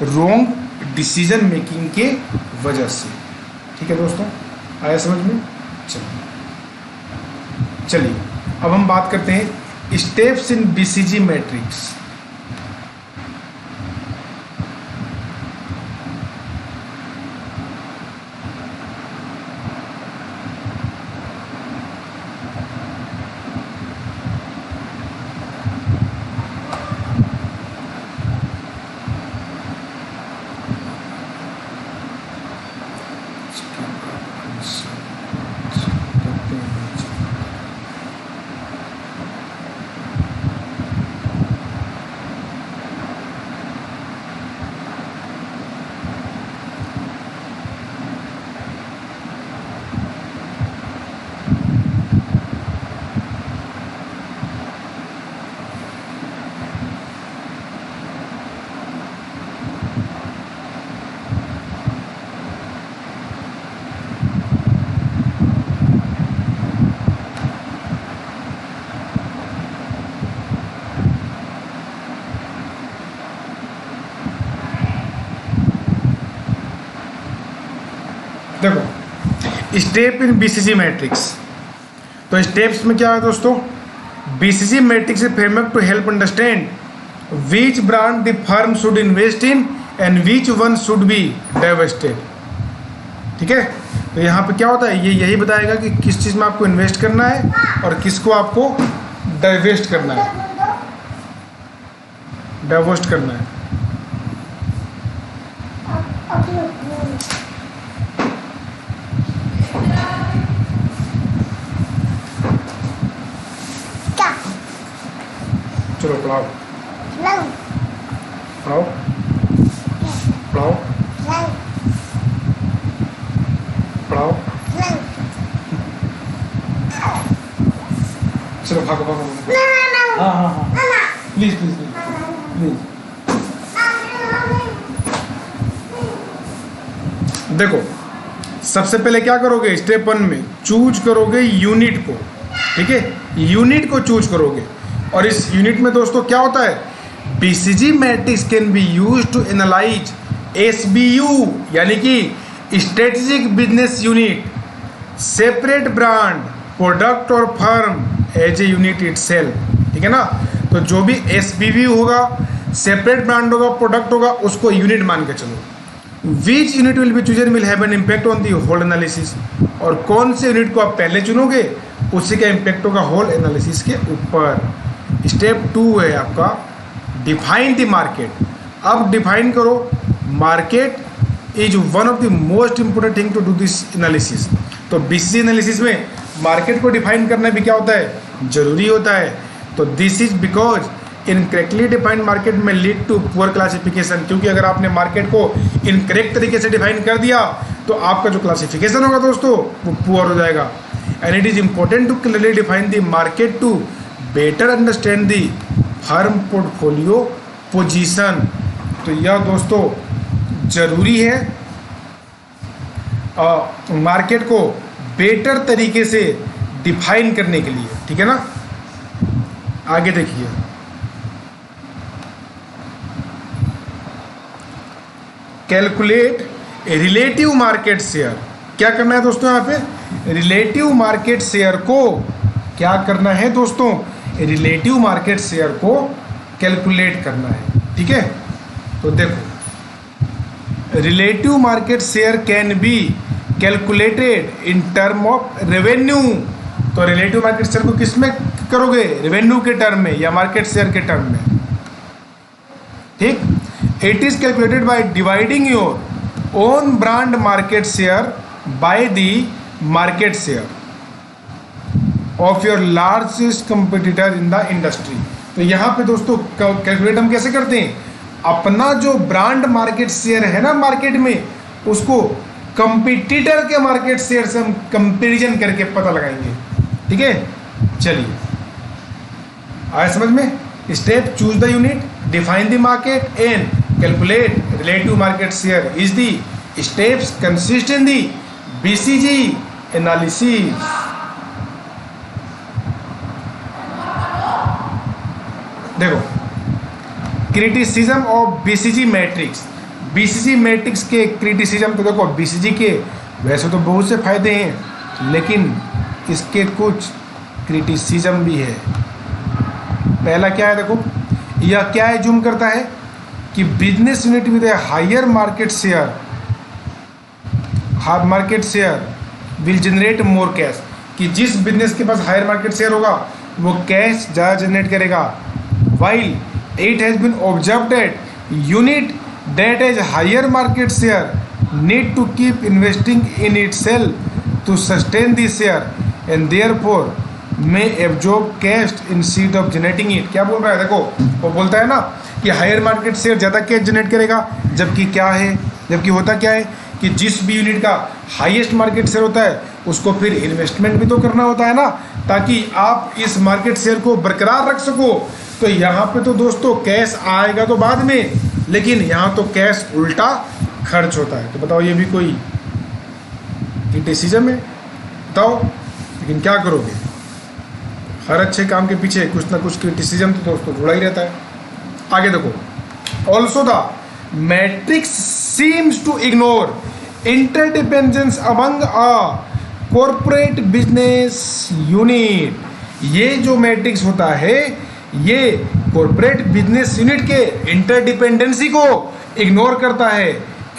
रॉन्ग डिसीजन मेकिंग के वजह से। ठीक है दोस्तों, आया समझ में। चलिए अब हम बात करते हैं स्टेप्स इन बीसीजी मैट्रिक्स। देखो स्टेप इन बीसीजी मैट्रिक्स। तो स्टेप्स में क्या है दोस्तों, BCG matrix framework to help understand which brand the firm should invest in and which one should be divested. ठीक है, तो यहाँ पे क्या होता है, ये यही बताएगा कि किस चीज़ में आपको इन्वेस्ट करना है और किसको आपको डाइवेस्ट करना है, डाइवेस्ट करना है। चलो पढ़ाओ पढ़ाओ पढ़ाओ पढ़ाओ, चलो भागो भागो। हाँ हाँ हाँ प्लीज प्लीज प्लीज। देखो सबसे पहले क्या करोगे, स्टेप 1 में चूज करोगे यूनिट को। ठीक है, यूनिट को चूज करोगे और इस यूनिट में दोस्तों क्या होता है, BCG matrix can be use to analyse SBU यानी कि strategic business unit, separate brand, product और firm as a unit itself. ठीक है ना, तो जो भी एसबीयू होगा, सेपरेट ब्रांड होगा, प्रोडक्ट होगा, उसको यूनिट मान के चलो। Which unit will be chosen will have an impact on the whole analysis. और कौन से यूनिट को आप पहले चुनोगे उसी का इम्पैक्ट होगा होल एनालिसिस के ऊपर। स्टेप 2 है आपका डिफाइन द मार्केट। अब डिफाइन करो, market is one of the most important thing to do this analysis. तो बीसीजी एनालिसिस में मार्केट को डिफाइन करना भी क्या होता है, जरूरी होता है। तो this is because incorrectly defined market may lead to poor classification. क्योंकि अगर आपने मार्केट को इनकरेक्ट तरीके से डिफाइन कर दिया तो आपका जो क्लासिफिकेशन होगा दोस्तों वो पुअर हो जाएगा। And it is important to clearly define the market to better understand the firm portfolio position. तो यह दोस्तों जरूरी है मार्केट को बेटर तरीके से डिफाइन करने के लिए। ठीक है ना, आगे देखिए कैलकुलेट रिलेटिव मार्केट शेयर। क्या करना है दोस्तों, यहाँ पे रिलेटिव मार्केट शेयर को क्या करना है दोस्तों, रिलेटिव मार्केट शेयर को कैलकुलेट करना है। ठीक है, तो देखो relative market share can be calculated in term of revenue. तो रिलेटिव मार्केट शेयर को किस में करोगे, रेवेन्यू के टर्म में या मार्केट शेयर के टर्म में। ठीक। It is calculated by dividing your own brand market share by the market share of your largest competitor in the industry. तो यहाँ पे दोस्तों कैलकुलेट हम कैसे करते हैं, अपना जो ब्रांड मार्केट शेयर है ना मार्केट में, उसको कंपटीटर के मार्केट शेयर से हम कंपैरिजन करके पता लगाएंगे। ठीक है, चलिए आया समझ में। Step, choose the unit, define the market and calculate relative market share is the steps consist in the BCG analysis. देखो, criticism of BCG matrix. BCG matrix के क्रिटिसिज्म, तो देखो बीसीजी के वैसे तो बहुत से फायदे हैं, लेकिन इसके कुछ क्रिटिसिज्म भी है। पहला क्या है, देखो यह क्या है, जूम करता है कि business unit with a higher market share will generate more cash, कि जिस बिजनेस के पास हायर मार्केट शेयर होगा वो कैश ज़्यादा जनरेट करेगा। While it has been observed that unit that has higher market share need to keep investing in itself to sustain the share and therefore may absorb cash instead of generating it। क्या बोल रहा है, देखो वो बोलता है ना कि हायर मार्केट शेयर ज़्यादा कैश जनरेट करेगा, जबकि क्या है, जबकि होता क्या है कि जिस भी यूनिट का हाईएस्ट मार्केट शेयर होता है उसको फिर इन्वेस्टमेंट भी तो करना होता है ना, ताकि आप इस मार्केट शेयर को बरकरार रख सको। तो यहाँ पे तो दोस्तों कैश आएगा तो बाद में, लेकिन यहाँ तो कैश उल्टा खर्च होता है। तो बताओ ये भी कोई क्रिटिसिज्म है, बताओ। लेकिन क्या करोगे, हर अच्छे काम के पीछे कुछ ना कुछ क्रिटिसिज्म तो दोस्तों जुड़ा ही रहता है। आगे देखो, also the matrix seems to ignore interdependence among a corporate business unit. ये जो मैट्रिक्स होता है ये कॉर्पोरेट बिजनेस यूनिट के इंटरडिपेंडेंसी को इग्नोर करता है।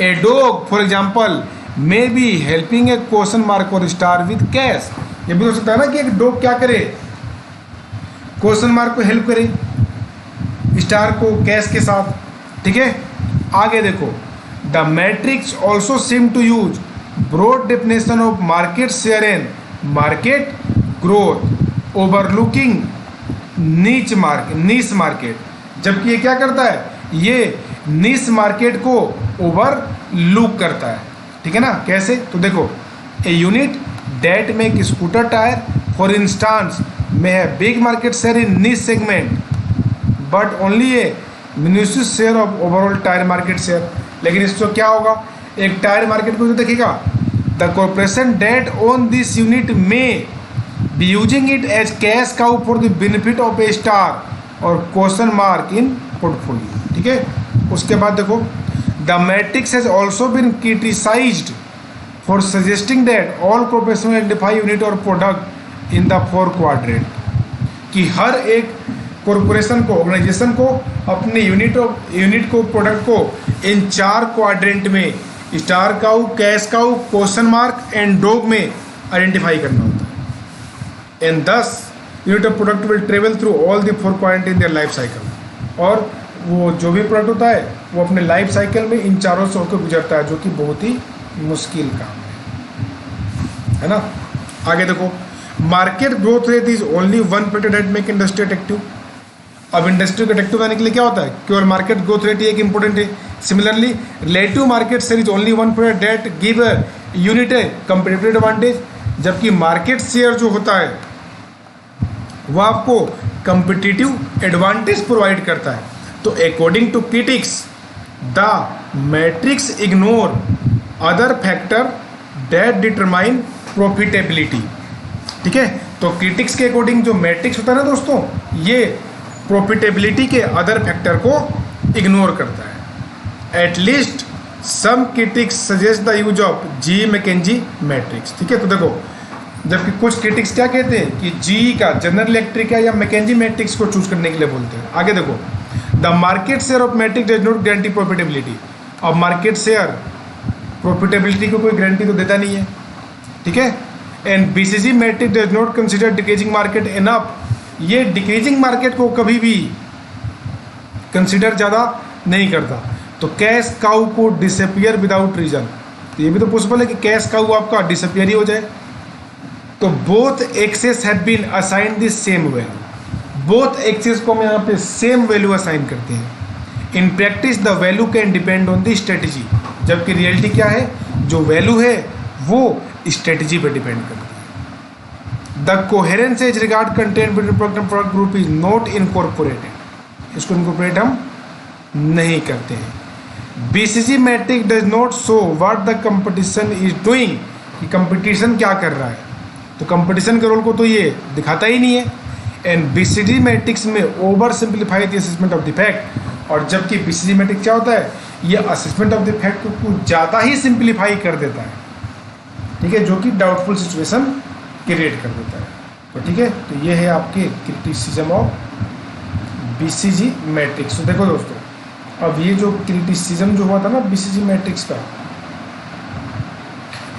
A dog for example may be helping a question mark और स्टार विद कैश। ये भी हो सकता है ना कि एक डॉग क्या करे, क्वेश्चन मार्क को हेल्प करे, स्टार को कैश के साथ। ठीक है, आगे देखो, the matrix also seem to use broad definition of market share and market growth overlooking niche market. जबकि ये क्या करता है, ये नीच मार्केट को ओवरलुक करता है। ठीक है ना, कैसे, तो देखो, a unit that make scooter tyre for instance may have big market share in niche segment but only a minimum share of overall tyre market share. लेकिन इसको क्या होगा, एक टायर मार्केट को जो देखेगा, the corporation that own this unit may be using it as cash cow for the benefit of a star और question mark in portfolio. ठीक है, उसके बाद देखो, the matrix has also been criticised for suggesting that all corporation identify unit और product in the 4 quadrant, कि हर एक corporation को, ऑर्गेनाइजेशन को अपने यूनिट को, प्रोडक्ट को इन 4 क्वाड्रेंट में, star cow, cash cow, question mark and dog में आइडेंटिफाई करना होता है। एंड दस unit of product will travel through all the 4 quadrant in their life cycle. और वो जो भी प्रोडक्ट होता है वो अपने लाइफ साइकिल में इन चारों से होकर गुजरता है, जो कि बहुत ही मुश्किल काम है ना। आगे देखो, market growth rate is only one factor that make industry attractive. अब इंडस्ट्री को अट्रैक्टिव बनाने के लिए क्या होता है, केवल मार्केट ग्रोथ रेट ही एक इंपॉर्टेंट है। Similarly relative market share is only one factor that give a unit A competitive advantage. जबकि मार्केट शेयर जो होता है वो आपको कंपिटिटिव एडवांटेज प्रोवाइड करता है। तो according to critics the matrix ignore other factor that determine profitability. ठीक है, तो क्रिटिक्स के अकॉर्डिंग जो मैट्रिक्स होता है ना दोस्तों, ये प्रॉफिटेबिलिटी के अदर फैक्टर को इग्नोर करता है। At least some critics suggest the use of G McKinsey matrix. ठीक है, तो देखो, जबकि कुछ क्रिटिक्स क्या कहते हैं कि जी का, जनरल इलेक्ट्रिक या मैकेंजी मैट्रिक्स को चूज करने के लिए बोलते हैं। आगे देखो, the market share of matrix does not guarantee profitability. अब मार्केट शेयर प्रॉफिटेबिलिटी को कोई गारंटी तो देता नहीं है। ठीक है, and BCG matrix does not consider decreasing market enough. ये डिक्रीजिंग मार्केट को कभी भी कंसिडर ज़्यादा नहीं करता। तो कैश काउ को डिसअपियर विदाउट रीजन, तो ये भी तो पॉसिबल है कि कैश काउ आपका डिसअपियर ही हो जाए। तो both axes have been assign the same value, both axes को हम यहाँ पे सेम वैल्यू असाइन करते हैं। In practice the value can depend on the strategy, जबकि रियलिटी क्या है, जो वैल्यू है वो स्ट्रेटजी पर डिपेंड करती है। The coherence as regard content between product group is not incorporated, इसको इनकॉर्पोरेट हम नहीं करते हैं। BCG matrix does not show what the competition is doing, कि कंपटीशन क्या कर रहा है, तो कंपटीशन के रोल को तो ये दिखाता ही नहीं है। एंड BCG मैट्रिक्स में over simplify the assessment of the fact, और जबकि BCG मैट्रिक्स क्या होता है, ये असेसमेंट ऑफ द फैक्ट को कुछ ज़्यादा ही सिंप्लीफाई कर देता है, ठीक है, जो कि डाउटफुल सिचुएशन क्रिएट कर देता है। तो ठीक है, तो ये है आपके क्रिटिसिज्म ऑफ BCG मैट्रिक्स। तो देखो दोस्तों, अब ये जो क्रिटिसिज्म जो हुआ था ना BCG मैट्रिक्स का,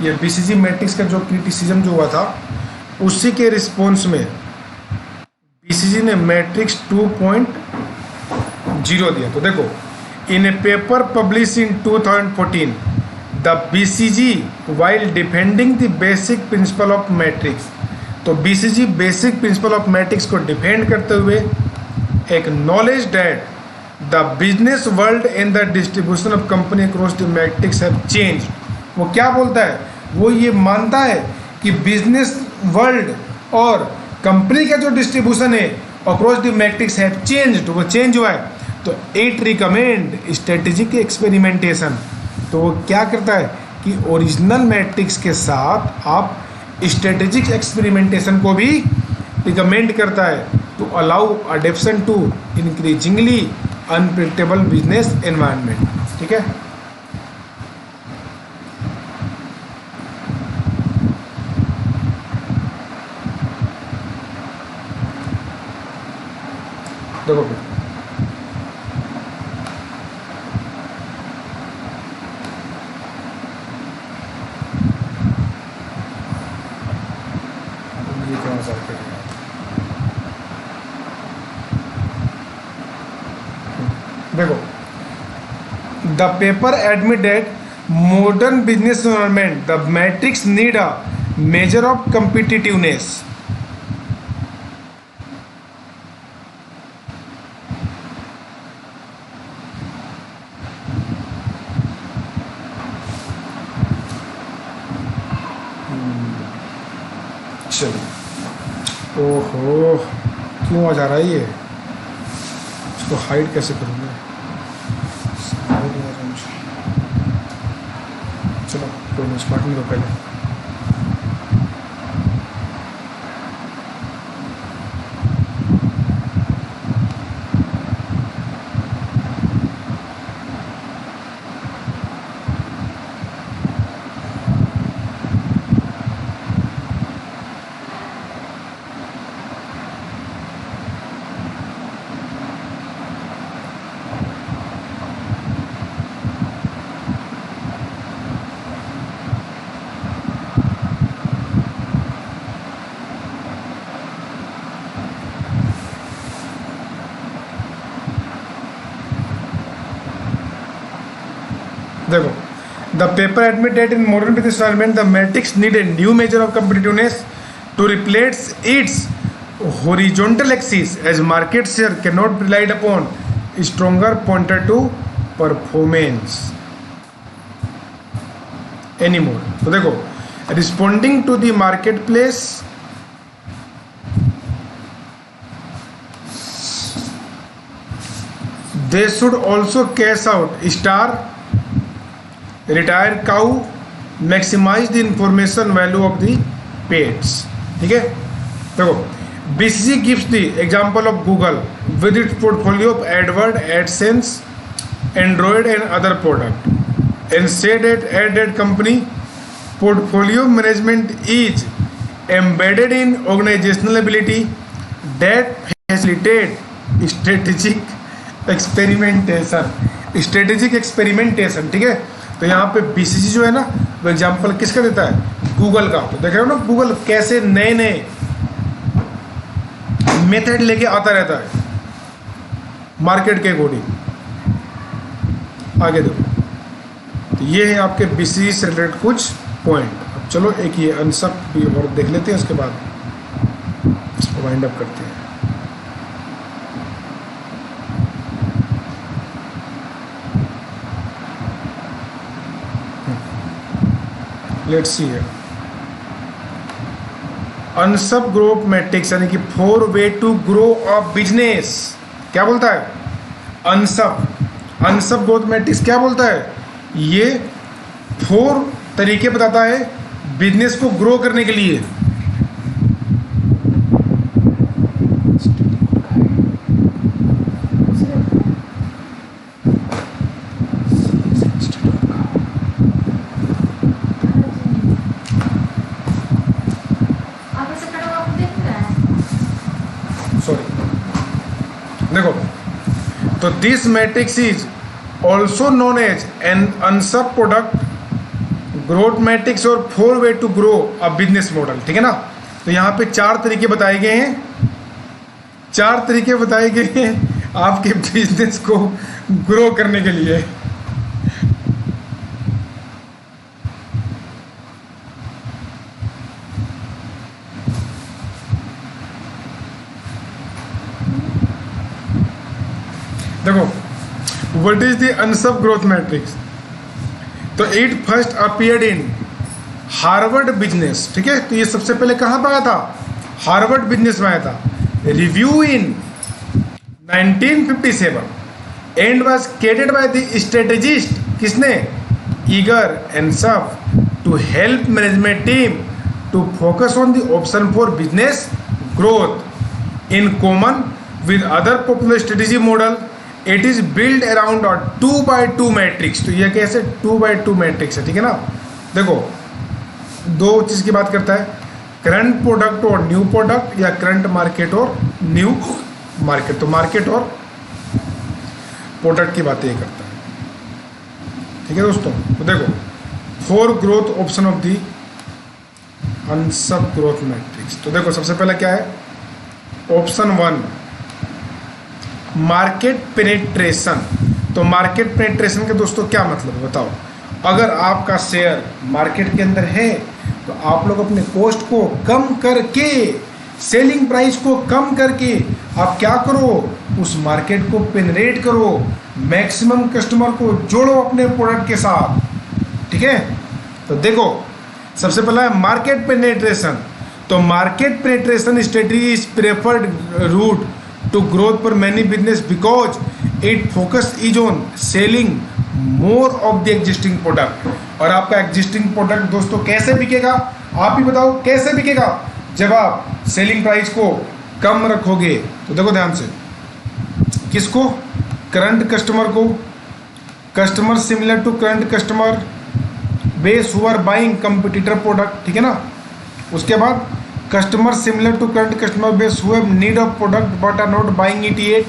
ये BCG मैट्रिक्स का जो क्रिटिसिज्म जो हुआ था, उसी के रिस्पॉन्स में BCG ने मैट्रिक्स 2.0 दिया। तो देखो, in a paper published in 2014 the BCG while defending the basic principle of matrix, तो BCG basic principle of matrix को डिफेंड करते हुए acknowledge that the business world and the distribution of company across the matrix have change, वो क्या बोलता है, वो ये मानता है कि बिजनेस वर्ल्ड और कंपनी का जो डिस्ट्रीब्यूशन है across the matrix have change, तो वो चेंज हुआ है। तो इट रिकमेंड स्ट्रेटेजिक एक्सपेरिमेंटेशन, तो वो क्या करता है कि ओरिजिनल मैट्रिक्स के साथ आप स्ट्रेटेजिक एक्सपेरिमेंटेशन को भी रिकमेंड करता है to allow adaptation to increasingly unpredictable business environment. ठीक है, देखो देखो, the paper admitted modern business environment the matrix need a measure of competitiveness. चलो, ओहो क्यों आ जा रहा है ये, इसको हाइड कैसे करूँगा, चलो कोई नहीं, स्मार्ट नहीं हो पहले। देखो, the paper admit that in modern business environment the matrix need a new measure of competitiveness to replace its horizontal axis as market share can not be relied upon stronger pointer to performance any more. तो देखो, responding to the market place they should also cash out star retire cow maximise the information value of the pets. ठीक है, देखो, BCG gives the example of Google with its portfolio of Edward, AdSense, Android and other product and said at that company portfolio management is embedded in organizational ability that facilitate strategic experimentation। strategic experimentation, ठीक है। तो यहाँ पे BCG जो है ना, वो example किसका देता है, गूगल का। तो देख रहे हो ना, गूगल कैसे नए नए मेथड लेके आता रहता है मार्केट के अकॉर्डिंग। आगे देखो, तो ये है आपके बीसीजी से रिलेटेड कुछ पॉइंट। अब चलो एक ये अनसप भी और देख लेते हैं, उसके बाद इसको वाइंड अप करते हैं। लेट्स सी है अनसप ग्रोथ मैट्रिक्स, यानी कि 4 way to grow a business. क्या बोलता है अनसप ग्रोथ मैट्रिक्स? क्या बोलता है? ये 4 तरीके बताता है बिजनेस को ग्रो करने के लिए। देखो, तो this matrix is also known as an Ansoff product growth matrix और 4 way to grow a business model. ठीक है ना? तो यहाँ पे 4 तरीके बताए गए हैं, 4 तरीके बताए गए हैं आपके बिजनेस को ग्रो करने के लिए। देखो, what is the Ansoff growth matrix? तो it first appeared in Harvard business. ठीक है, तो ये सबसे पहले कहाँ पे आया था? हार्वर्ड बिजनेस में आया था। Review in 1957 and was created by the strategist. किसने? Igor Ansoff to help management team to focus on the option for business growth in common with other popular strategy model. It is build around 2x2 matrix. तो ये कैसे 2x2 matrix है? ठीक है ना? देखो, 2 चीज़ की बात करता है, करंट प्रोडक्ट और न्यू प्रोडक्ट, या करंट मार्केट और न्यू मार्केट। तो मार्केट और प्रोडक्ट की बातें ये करता है। ठीक है दोस्तों, तो देखो 4 growth option of the Ansoff growth matrix. तो देखो, सबसे पहला क्या है? Option 1 market penetration. तो मार्केट पेनिट्रेशन के दोस्तों क्या मतलब है बताओ? अगर आपका शेयर मार्केट के अंदर है तो आप लोग अपने कॉस्ट को कम करके, सेलिंग प्राइस को कम करके आप क्या करो? उस मार्केट को पेनिट्रेट करो, मैक्सिमम कस्टमर को जोड़ो अपने प्रोडक्ट के साथ। ठीक है, तो देखो सबसे पहला है मार्केट पेनिट्रेशन। तो market penetration strategy is preferred route to growth for many business because it focus is on selling more of the existing product। और आपका existing product दोस्तों कैसे बिकेगा? आप ही बताओ कैसे बिकेगा? जब आप सेलिंग प्राइस को कम रखोगे। तो देखो ध्यान से, किसको? करंट कस्टमर को, customer similar to current customer base who are buying competitor product. ठीक है ना? उसके बाद customer similar to current customer base who have need of product but are not buying it yet,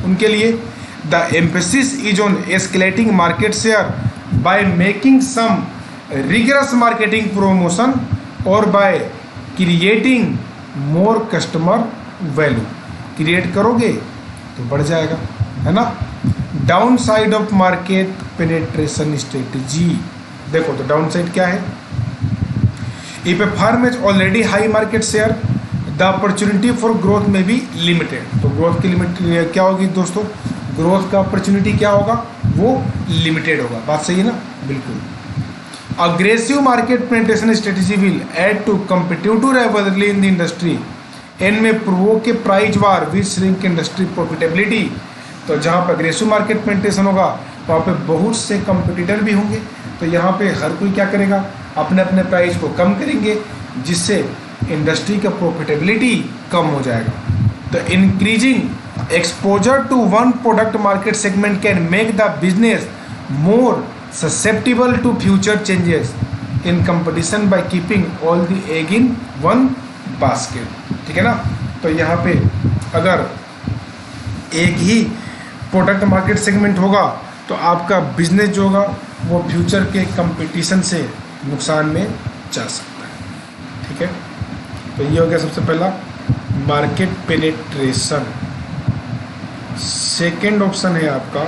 उनके लिए। The emphasis is on escalating market share by making some rigorous marketing promotion और by creating more customer value. Create करोगे तो बढ़ जाएगा, है ना? Down side of market penetration strategy. देखो, तो डाउन साइड क्या है? If a firm has already high market share, the opportunity for growth may be limited। तो ग्रोथ की लिमिट क्या होगी दोस्तों? ग्रोथ का अपॉर्चुनिटी क्या होगा? वो लिमिटेड होगा। बात सही है ना? बिल्कुल। Aggressive market penetration strategy will add to competitive rivalry in the industry and may provoke के price war which shrink industry profitability. तो जहाँ पर अग्रेसिव मार्केट पेनिट्रेशन होगा वहाँ पे बहुत से कंपटीटर भी होंगे। तो यहाँ पे हर कोई क्या करेगा? अपने अपने प्राइस को कम करेंगे, जिससे इंडस्ट्री का प्रॉफिटेबिलिटी कम हो जाएगा। तो increasing exposure to one product market segment can make the business more susceptible to future changes in competition by keeping all the egg in one basket. ठीक है ना? तो यहाँ पे अगर एक ही प्रोडक्ट मार्केट सेगमेंट होगा तो आपका बिजनेस जो होगा वो फ्यूचर के कंपटीशन से नुकसान में जा सकता है। ठीक है, तो ये हो गया सबसे पहला मार्केट पेनिट्रेशन। सेकंड ऑप्शन है आपका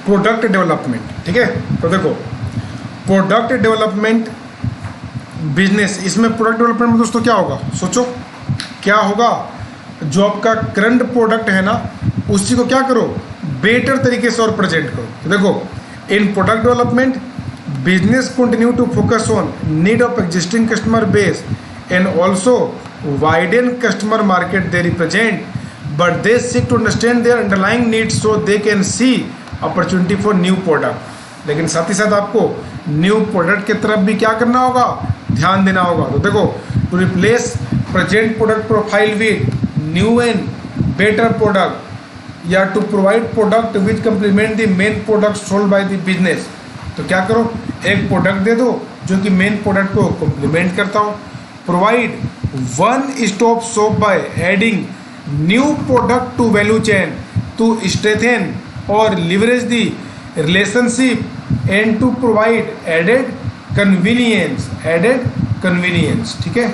प्रोडक्ट डेवलपमेंट, ठीक है। तो देखो प्रोडक्ट डेवलपमेंट बिजनेस, इसमें प्रोडक्ट डेवलपमेंट में दोस्तों क्या होगा, सोचो क्या होगा। जो आपका करंट प्रोडक्ट है ना उसी को क्या करो, बेटर तरीके से और प्रेजेंट करो। तो देखो in product development business continue to focus on need of existing customer base and also widen customer market they represent, but they seek to understand their underlying needs so they can see opportunity for new product. लेकिन साथ ही साथ आपको new product की तरफ भी क्या करना होगा, ध्यान देना होगा। तो देखो to replace present product profile with new and better product या to provide product which complement the main product sold by the business. तो क्या करो, एक प्रोडक्ट दे दो जो कि मेन प्रोडक्ट को कम्प्लीमेंट करता हो। Provide one stop shop by adding new product to value chain to strengthen और leverage the relationship and to provide added convenience, ठीक है।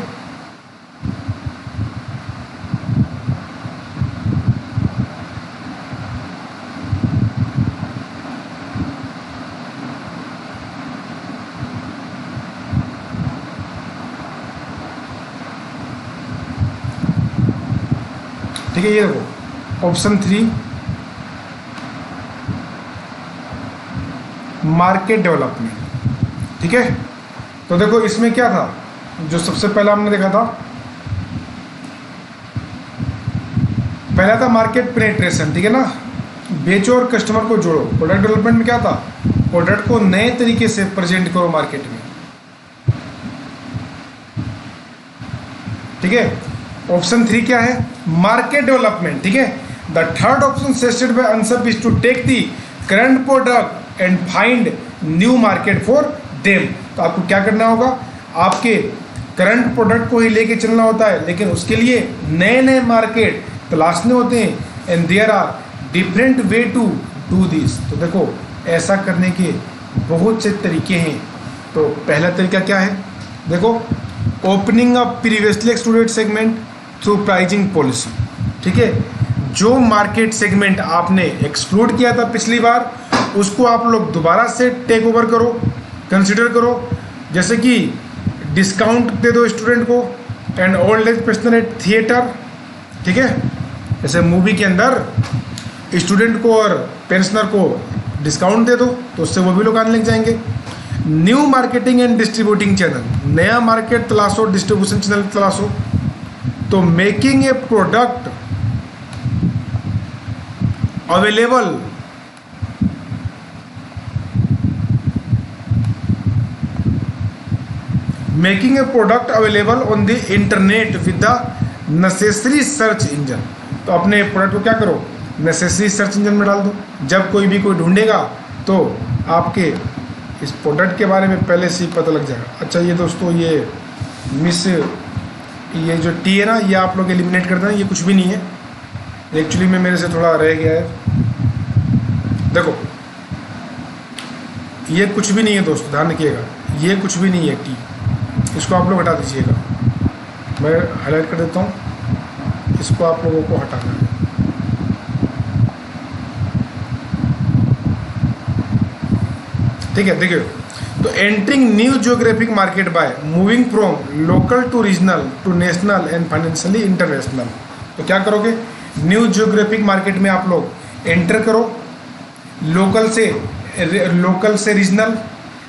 ठीक है, ये देखो ऑप्शन 3 मार्केट डेवलपमेंट, ठीक है। तो देखो इसमें क्या था, जो सबसे पहला हमने देखा था, पहला था मार्केट पेनिट्रेशन, ठीक है ना, बेचो और कस्टमर को जोड़ो। प्रोडक्ट डेवलपमेंट में क्या था, प्रोडक्ट को नए तरीके से प्रेजेंट करो मार्केट में, ठीक है। ऑप्शन 3 क्या है, मार्केट डेवलपमेंट, ठीक है। The third option suggested by Ansoff is to take the current product and find new market for them. तो आपको क्या करना होगा, आपके करंट प्रोडक्ट को ही लेके चलना होता है, लेकिन उसके लिए नए नए मार्केट तलाशने होते हैं। And there are different way to do this. तो देखो ऐसा करने के बहुत से तरीके हैं। तो पहला तरीका क्या है, देखो opening up previously excluded segment through pricing policy, ठीक है। जो मार्केट सेगमेंट आपने एक्सक्लूड किया था पिछली बार, उसको आप लोग दोबारा से टेक ओवर करो, कंसिडर करो। जैसे कि डिस्काउंट दे दो स्टूडेंट को and old age pensioner at theatre, ठीक है। जैसे मूवी के अंदर स्टूडेंट को और पेंशनर को डिस्काउंट दे दो तो उससे वो भी लोग आने लग जाएंगे। New marketing and distributing channel, नया मार्केट तलाशो, डिस्ट्रीब्यूशन चैनल तलाशो। तो making a product available making a product available on the internet with the necessary search engine. तो अपने प्रोडक्ट को क्या करो, नेसेसरी सर्च इंजन में डाल दो। जब कोई भी कोई ढूंढेगा तो आपके इस प्रोडक्ट के बारे में पहले से ही पता लग जाएगा। अच्छा ये दोस्तों ये जो टी है ना, ये आप लोग एलिमिनेट कर देना, ये कुछ भी नहीं है एक्चुअली में, मेरे से थोड़ा रह गया है। देखो ये कुछ भी नहीं है दोस्तों, ध्यान रखिएगा, ये कुछ भी नहीं है टी, इसको आप लोग हटा दीजिएगा। मैं हाईलाइट कर देता हूँ, इसको आप लोगों को हटाना है। ठीक है, देखिए तो entering new geographic market by moving from local to regional to national and financially international. तो क्या करोगे, न्यू जियोग्राफिक मार्केट में आप लोग एंटर करो, लोकल से रीजनल,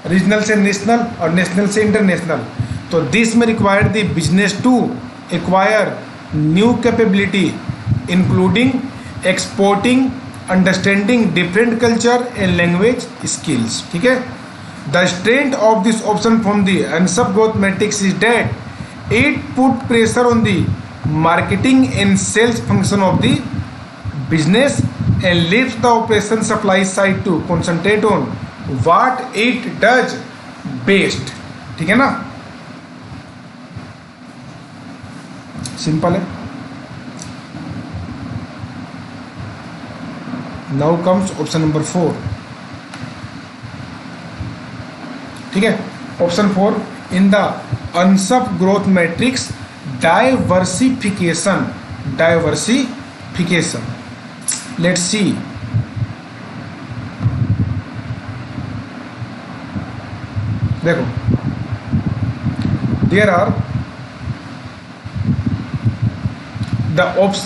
रीजनल से नेशनल और नेशनल से इंटरनेशनल। तो this may required the business to acquire new capability including exporting, understanding different culture and language skills, ठीक है। The strength of this option from the ANSAP growth matrix is that it put pressure on the marketing and sales function of the business and leaves the operation supply side to concentrate on what it does best, ठीक है ना, simple है। Now comes option number 4, ठीक है। Option 4 in the ANSAP growth matrix diversification, let's see देखो there are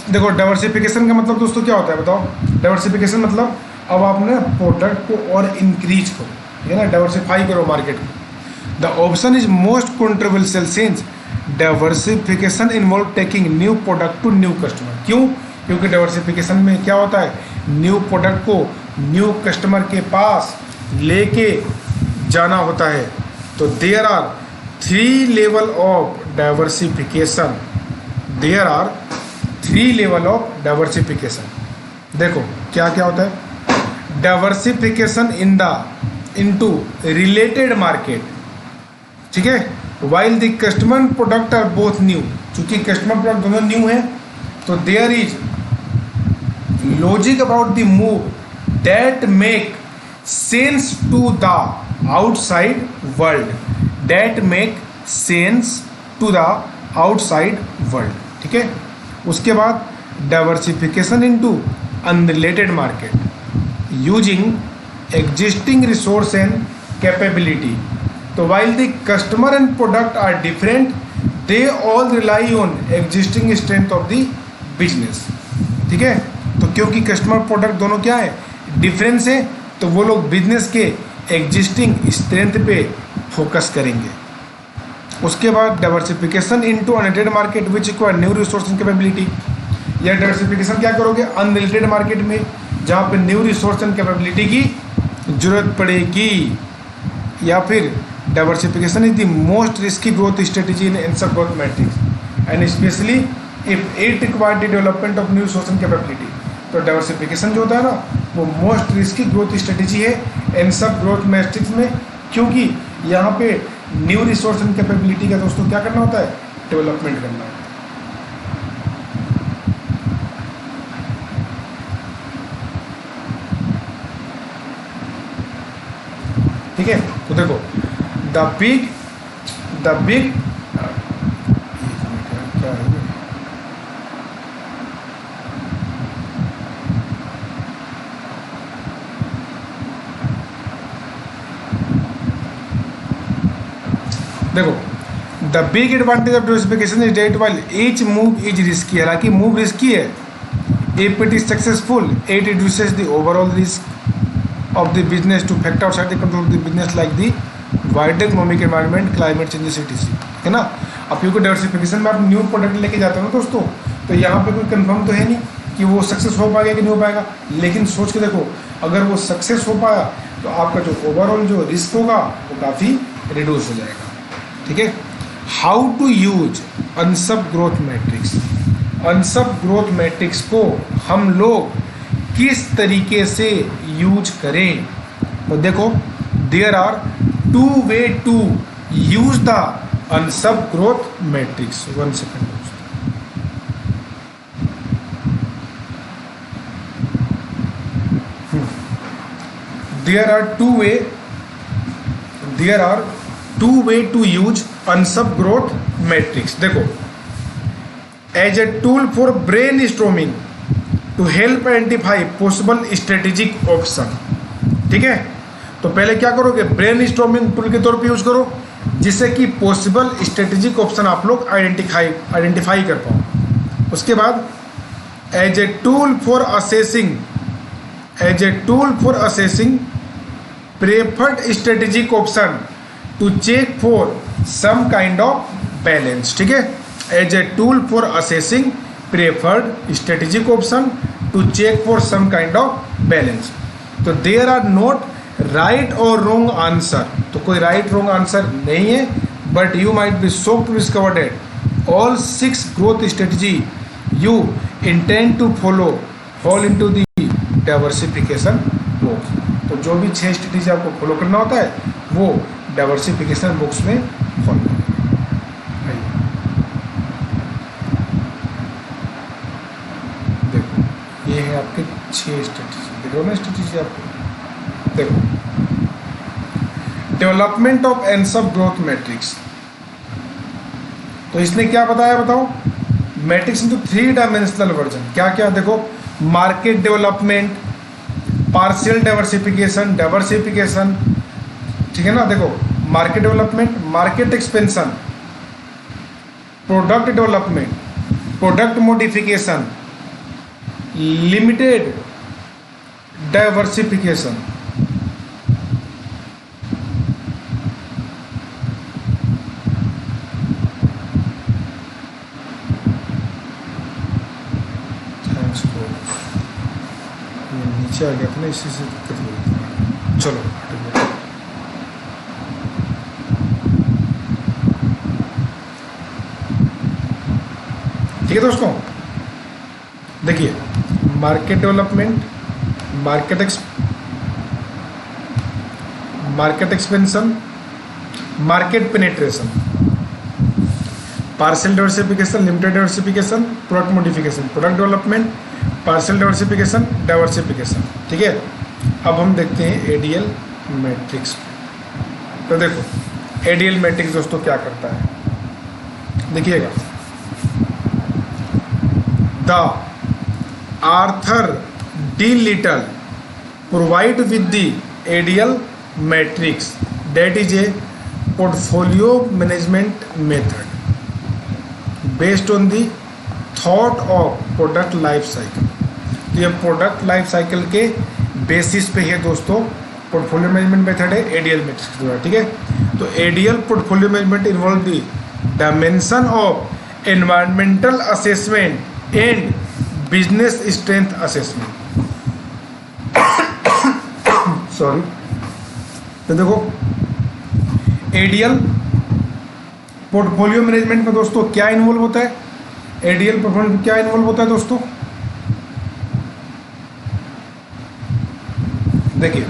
देखो diversification का मतलब दोस्तों क्या होता है बताओ। डाइवर्सिफिकेशन मतलब अब आपने प्रोडक्ट को और इंक्रीज करो, ठीक है ना, डाइवर्सिफाई करो मार्केट को। The option is most controversial since diversification involve taking new product to new customer. क्यों? क्योंकि डाइवर्सिफिकेशन में क्या होता है, न्यू प्रोडक्ट को न्यू कस्टमर के पास लेके जाना होता है। तो there are 3 level of diversification, there are 3 level of diversification. देखो क्या क्या होता है, डाइवर्सिफिकेशन इनटू रिलेटेड मार्केट, ठीक है, while the customer product are both new, चूंकि कस्टमर प्रोडक्ट दोनों न्यू है तो there is logic about the move that make sense to the outside world, that make sense to the outside world, ठीक है। उसके बाद diversification into unrelated market using existing resource and capability. तो while the customer and product are different they all rely on existing strength of the business, ठीक है। तो क्योंकि customer product दोनों क्या है, डिफरेंस है, तो वो लोग बिजनेस के एग्जिस्टिंग स्ट्रेंथ पे फोकस करेंगे। उसके बाद diversification into unrelated market which require new resource and capability. या डाइवर्सिफिकेशन क्या करोगे, अनरिलेटेड मार्केट में जहाँ पे न्यू रिसोर्स एंड कैपेबिलिटी की जरूरत पड़ेगी। या फिर diversification is the most risky growth strategy in Ansoff growth matrix and specially if it require the development of new resource and capability. तो डाइवर्सिफिकेशन जो होता है ना, वो मोस्ट रिस्की ग्रोथ स्ट्रेटेजी है एनसब ग्रोथ मैट्रिक्स में, क्योंकि यहाँ पे न्यू रिसोर्स एंड कैपेबिलिटी का दोस्तों क्या करना होता है, डेवलपमेंट करना होता है। ठीक है, तो देखो द बिग क्या है, देखो the big advantage of diversification is that while each move is risky. हालांकि मूव रिस्की है, if it is successful it reduces the overall risk of the business to factor outside the control of the business like the wider economic environment, climate changes etc, है ना। अब क्योंकि diversification में आप new product लेके जाते हो ना दोस्तों, तो यहाँ पे कोई कंफर्म तो है नहीं कि वो सक्सेस हो पाएगा कि नहीं हो पाएगा, लेकिन सोच के देखो अगर वो सक्सेस हो पाया तो आपका जो ओवरऑल जो रिस्क होगा वो काफ़ी रिड्यूस हो जाएगा, ठीक है। How to use Ansoff growth matrix. Ansoff growth matrix को हम लोग किस तरीके से यूज करें, तो देखो there are 2 way to use the Ansoff growth matrix. 1 second, there are two way to use Ansoff growth matrix. देखो as a tool for brainstorming to help identify possible strategic option, ठीक है। तो पहले क्या करोगे, brain storming tool के तौर पे यूज करो, जिससे कि पॉसिबल स्ट्रेटेजिक ऑप्शन आप लोग आइडेंटिफाई कर पाओ। उसके बाद as a tool for assessing preferred strategic option to check for some kind of balance, ठीक है। As a tool for assessing preferred strategic option to check for some kind of balance. तो there are not right और wrong answer, तो कोई right wrong answer नहीं है, but you might be shocked to discover that all 6 growth strategy you intend to follow fall into the diversification box. तो जो भी 6 strategy आपको फॉलो करना होता है वो डाइवर्सिफिकेशन बॉक्स में फॉलो करें। देखो ये है आपके 6 स्ट्रेटजी, देखो ना स्ट्रेटजी आपको। देखो डेवलपमेंट ऑफ एनसब ग्रोथ मैट्रिक्स, तो इसने क्या बताया बताओ, मैट्रिक्स इनटू 3 डायमेंशनल वर्जन। क्या क्या देखो, मार्केट डेवलपमेंट, पार्शियल डाइवर्सिफिकेशन, ठीक है ना। देखो market development, market expansion, product development, product modification, limited diversification, नीचे आ गया था ना, इसी से दिक्कत हुई। चलो ठीक है दोस्तों, देखिए market development, market expansion, market penetration, parcel diversification, limited diversification, product modification, product development, parcel diversification, diversification. ठीक है, अब हम देखते हैं एडीएल मैट्रिक्स। तो देखो एडीएल मैट्रिक्स दोस्तों क्या करता है, देखिएगा। The Arthur D little provide with the ADL matrix that is a portfolio management method based on the thought of product life cycle. तो ये प्रोडक्ट लाइफ साइकिल के बेसिस पे है दोस्तों पोर्टफोलियो मैनेजमेंट मेथड है एडीएल मैट्रिक्स द्वारा। ठीक है, तो ADL portfolio management involve the dimension of environmental assessment and business strength assessment. Sorry, तो देखो एडीएल पोर्टफोलियो मैनेजमेंट में दोस्तों क्या इन्वॉल्व होता है, एडीएल पोर्टफोलियो में क्या इन्वॉल्व होता है दोस्तों, देखिए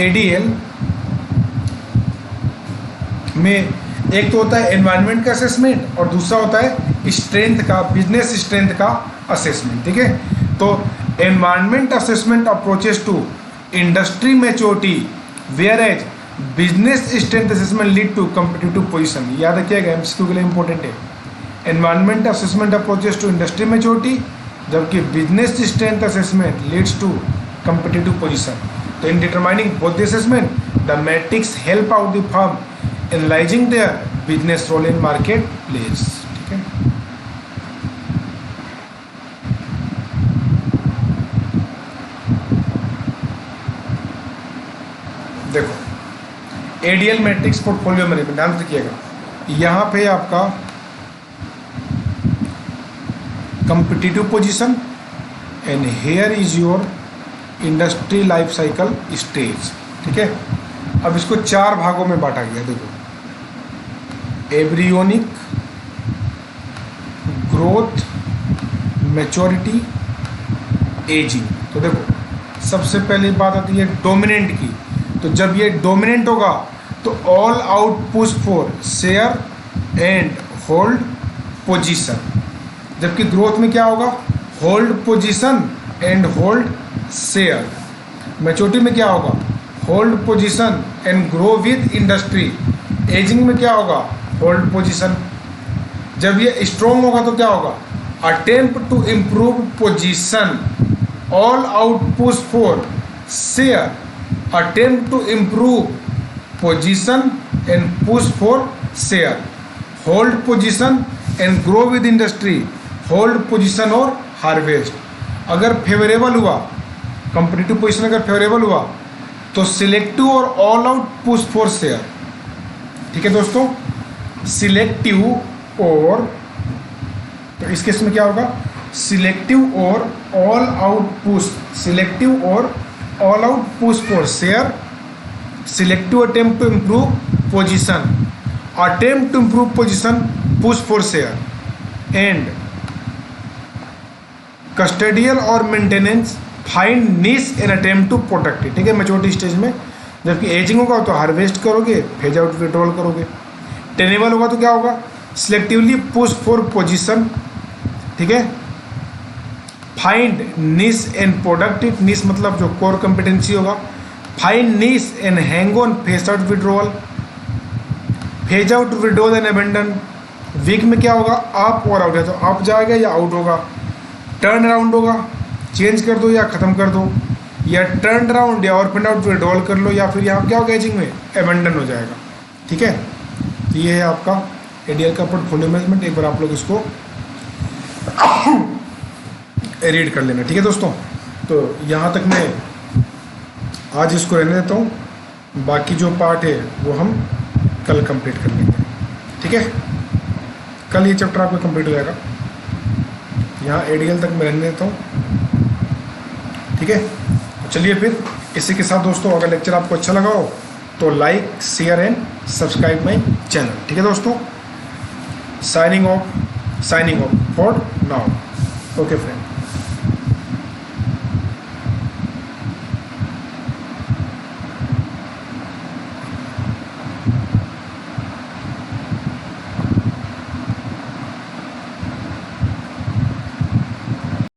एडीएल में एक तो होता है एनवायरनमेंट का असेसमेंट और दूसरा होता है स्ट्रेंथ का, बिजनेस स्ट्रेंथ का असेसमेंट। ठीक है, तो environment assessment approaches to industry maturity whereas business strength assessment lead to competitive position. याद रखिएगा, एमसीक्यू के लिए इंपॉर्टेंट है। Environment assessment approaches to industry maturity, जबकि business strength assessment leads to competitive position. तो in determining both the assessment, the metrics help out the firm analyzing their business role in marketplace. ठीक है, देखो ADL matrix portfolio management, ध्यान रखिएगा, यहाँ पे आपका competitive position and here is your industry life cycle stage. ठीक है, अब इसको चार भागों में बांटा गया। देखो एब्रियोनिक, ग्रोथ, मैच्योरिटी, एजिंग। तो देखो सबसे पहली बात आती है डोमिनेंट की। तो जब ये डोमिनेंट होगा तो all out push for share and hold position, जबकि ग्रोथ में क्या होगा, hold position and hold share. Maturity में क्या होगा, hold position and grow with industry. Ageing में क्या होगा, होल्ड पोजीशन। जब ये स्ट्रॉन्ग होगा तो क्या होगा, attempt to improve position, all out push for share, attempt to improve position and push for share, hold position and grow with industry, hold position और हार्वेस्ट। अगर फेवरेबल हुआ, कम्पिटिटिव पोजीशन अगर फेवरेबल हुआ तो सिलेक्टिव और all out push for share. ठीक है दोस्तों, सिलेक्टिव और, तो इस केस में क्या होगा, सिलेक्टिव और ऑल आउट पुश, सिलेक्टिव और all out push for share, selective attempt to improve position, attempt to improve position, push for share, and custodial और maintenance, find niche and attempt to protect it. ठीक है, maturity stage में। जबकि ageing होगा तो harvest करोगे, phase out withdrawal करोगे। Tenable होगा तो क्या होगा, सिलेक्टिवली पुश फॉर पोजीशन। ठीक है, find niche and product it, niche मतलब जो कोर कॉम्पिटेंसी होगा। Find niche and hang on, phase out withdrawal, phase out withdrawal and abandon. Weak में क्या होगा, अप और आउट है तो अप जाएगा या आउट होगा। टर्न अराउंड होगा, चेंज कर दो या ख़त्म कर दो, या टर्न अराउंड या और पिन आउट विड्रॉल कर लो, या फिर यहाँ क्या होगा एजिंग में, अबेंडन हो जाएगा। ठीक है, तो ये है आपका एडीएल का पोर्टफोलियो मैनेजमेंट। एक बार आप लोग इसको रीड कर लेना, ठीक है दोस्तों। तो यहाँ तक मैं आज इसको रहने देता हूँ, बाकी जो पार्ट है वो हम कल कंप्लीट कर लेंगे, ठीक है। कल ये चैप्टर आपका कंप्लीट हो जाएगा। यहाँ एडीएल तक मैं रहने देता हूँ, ठीक है। तो चलिए फिर इसी के साथ दोस्तों, अगर लेक्चर आपको अच्छा लगा हो तो like, share and subscribe my channel, ठीक है दोस्तों। Signing off for now. Okay friend.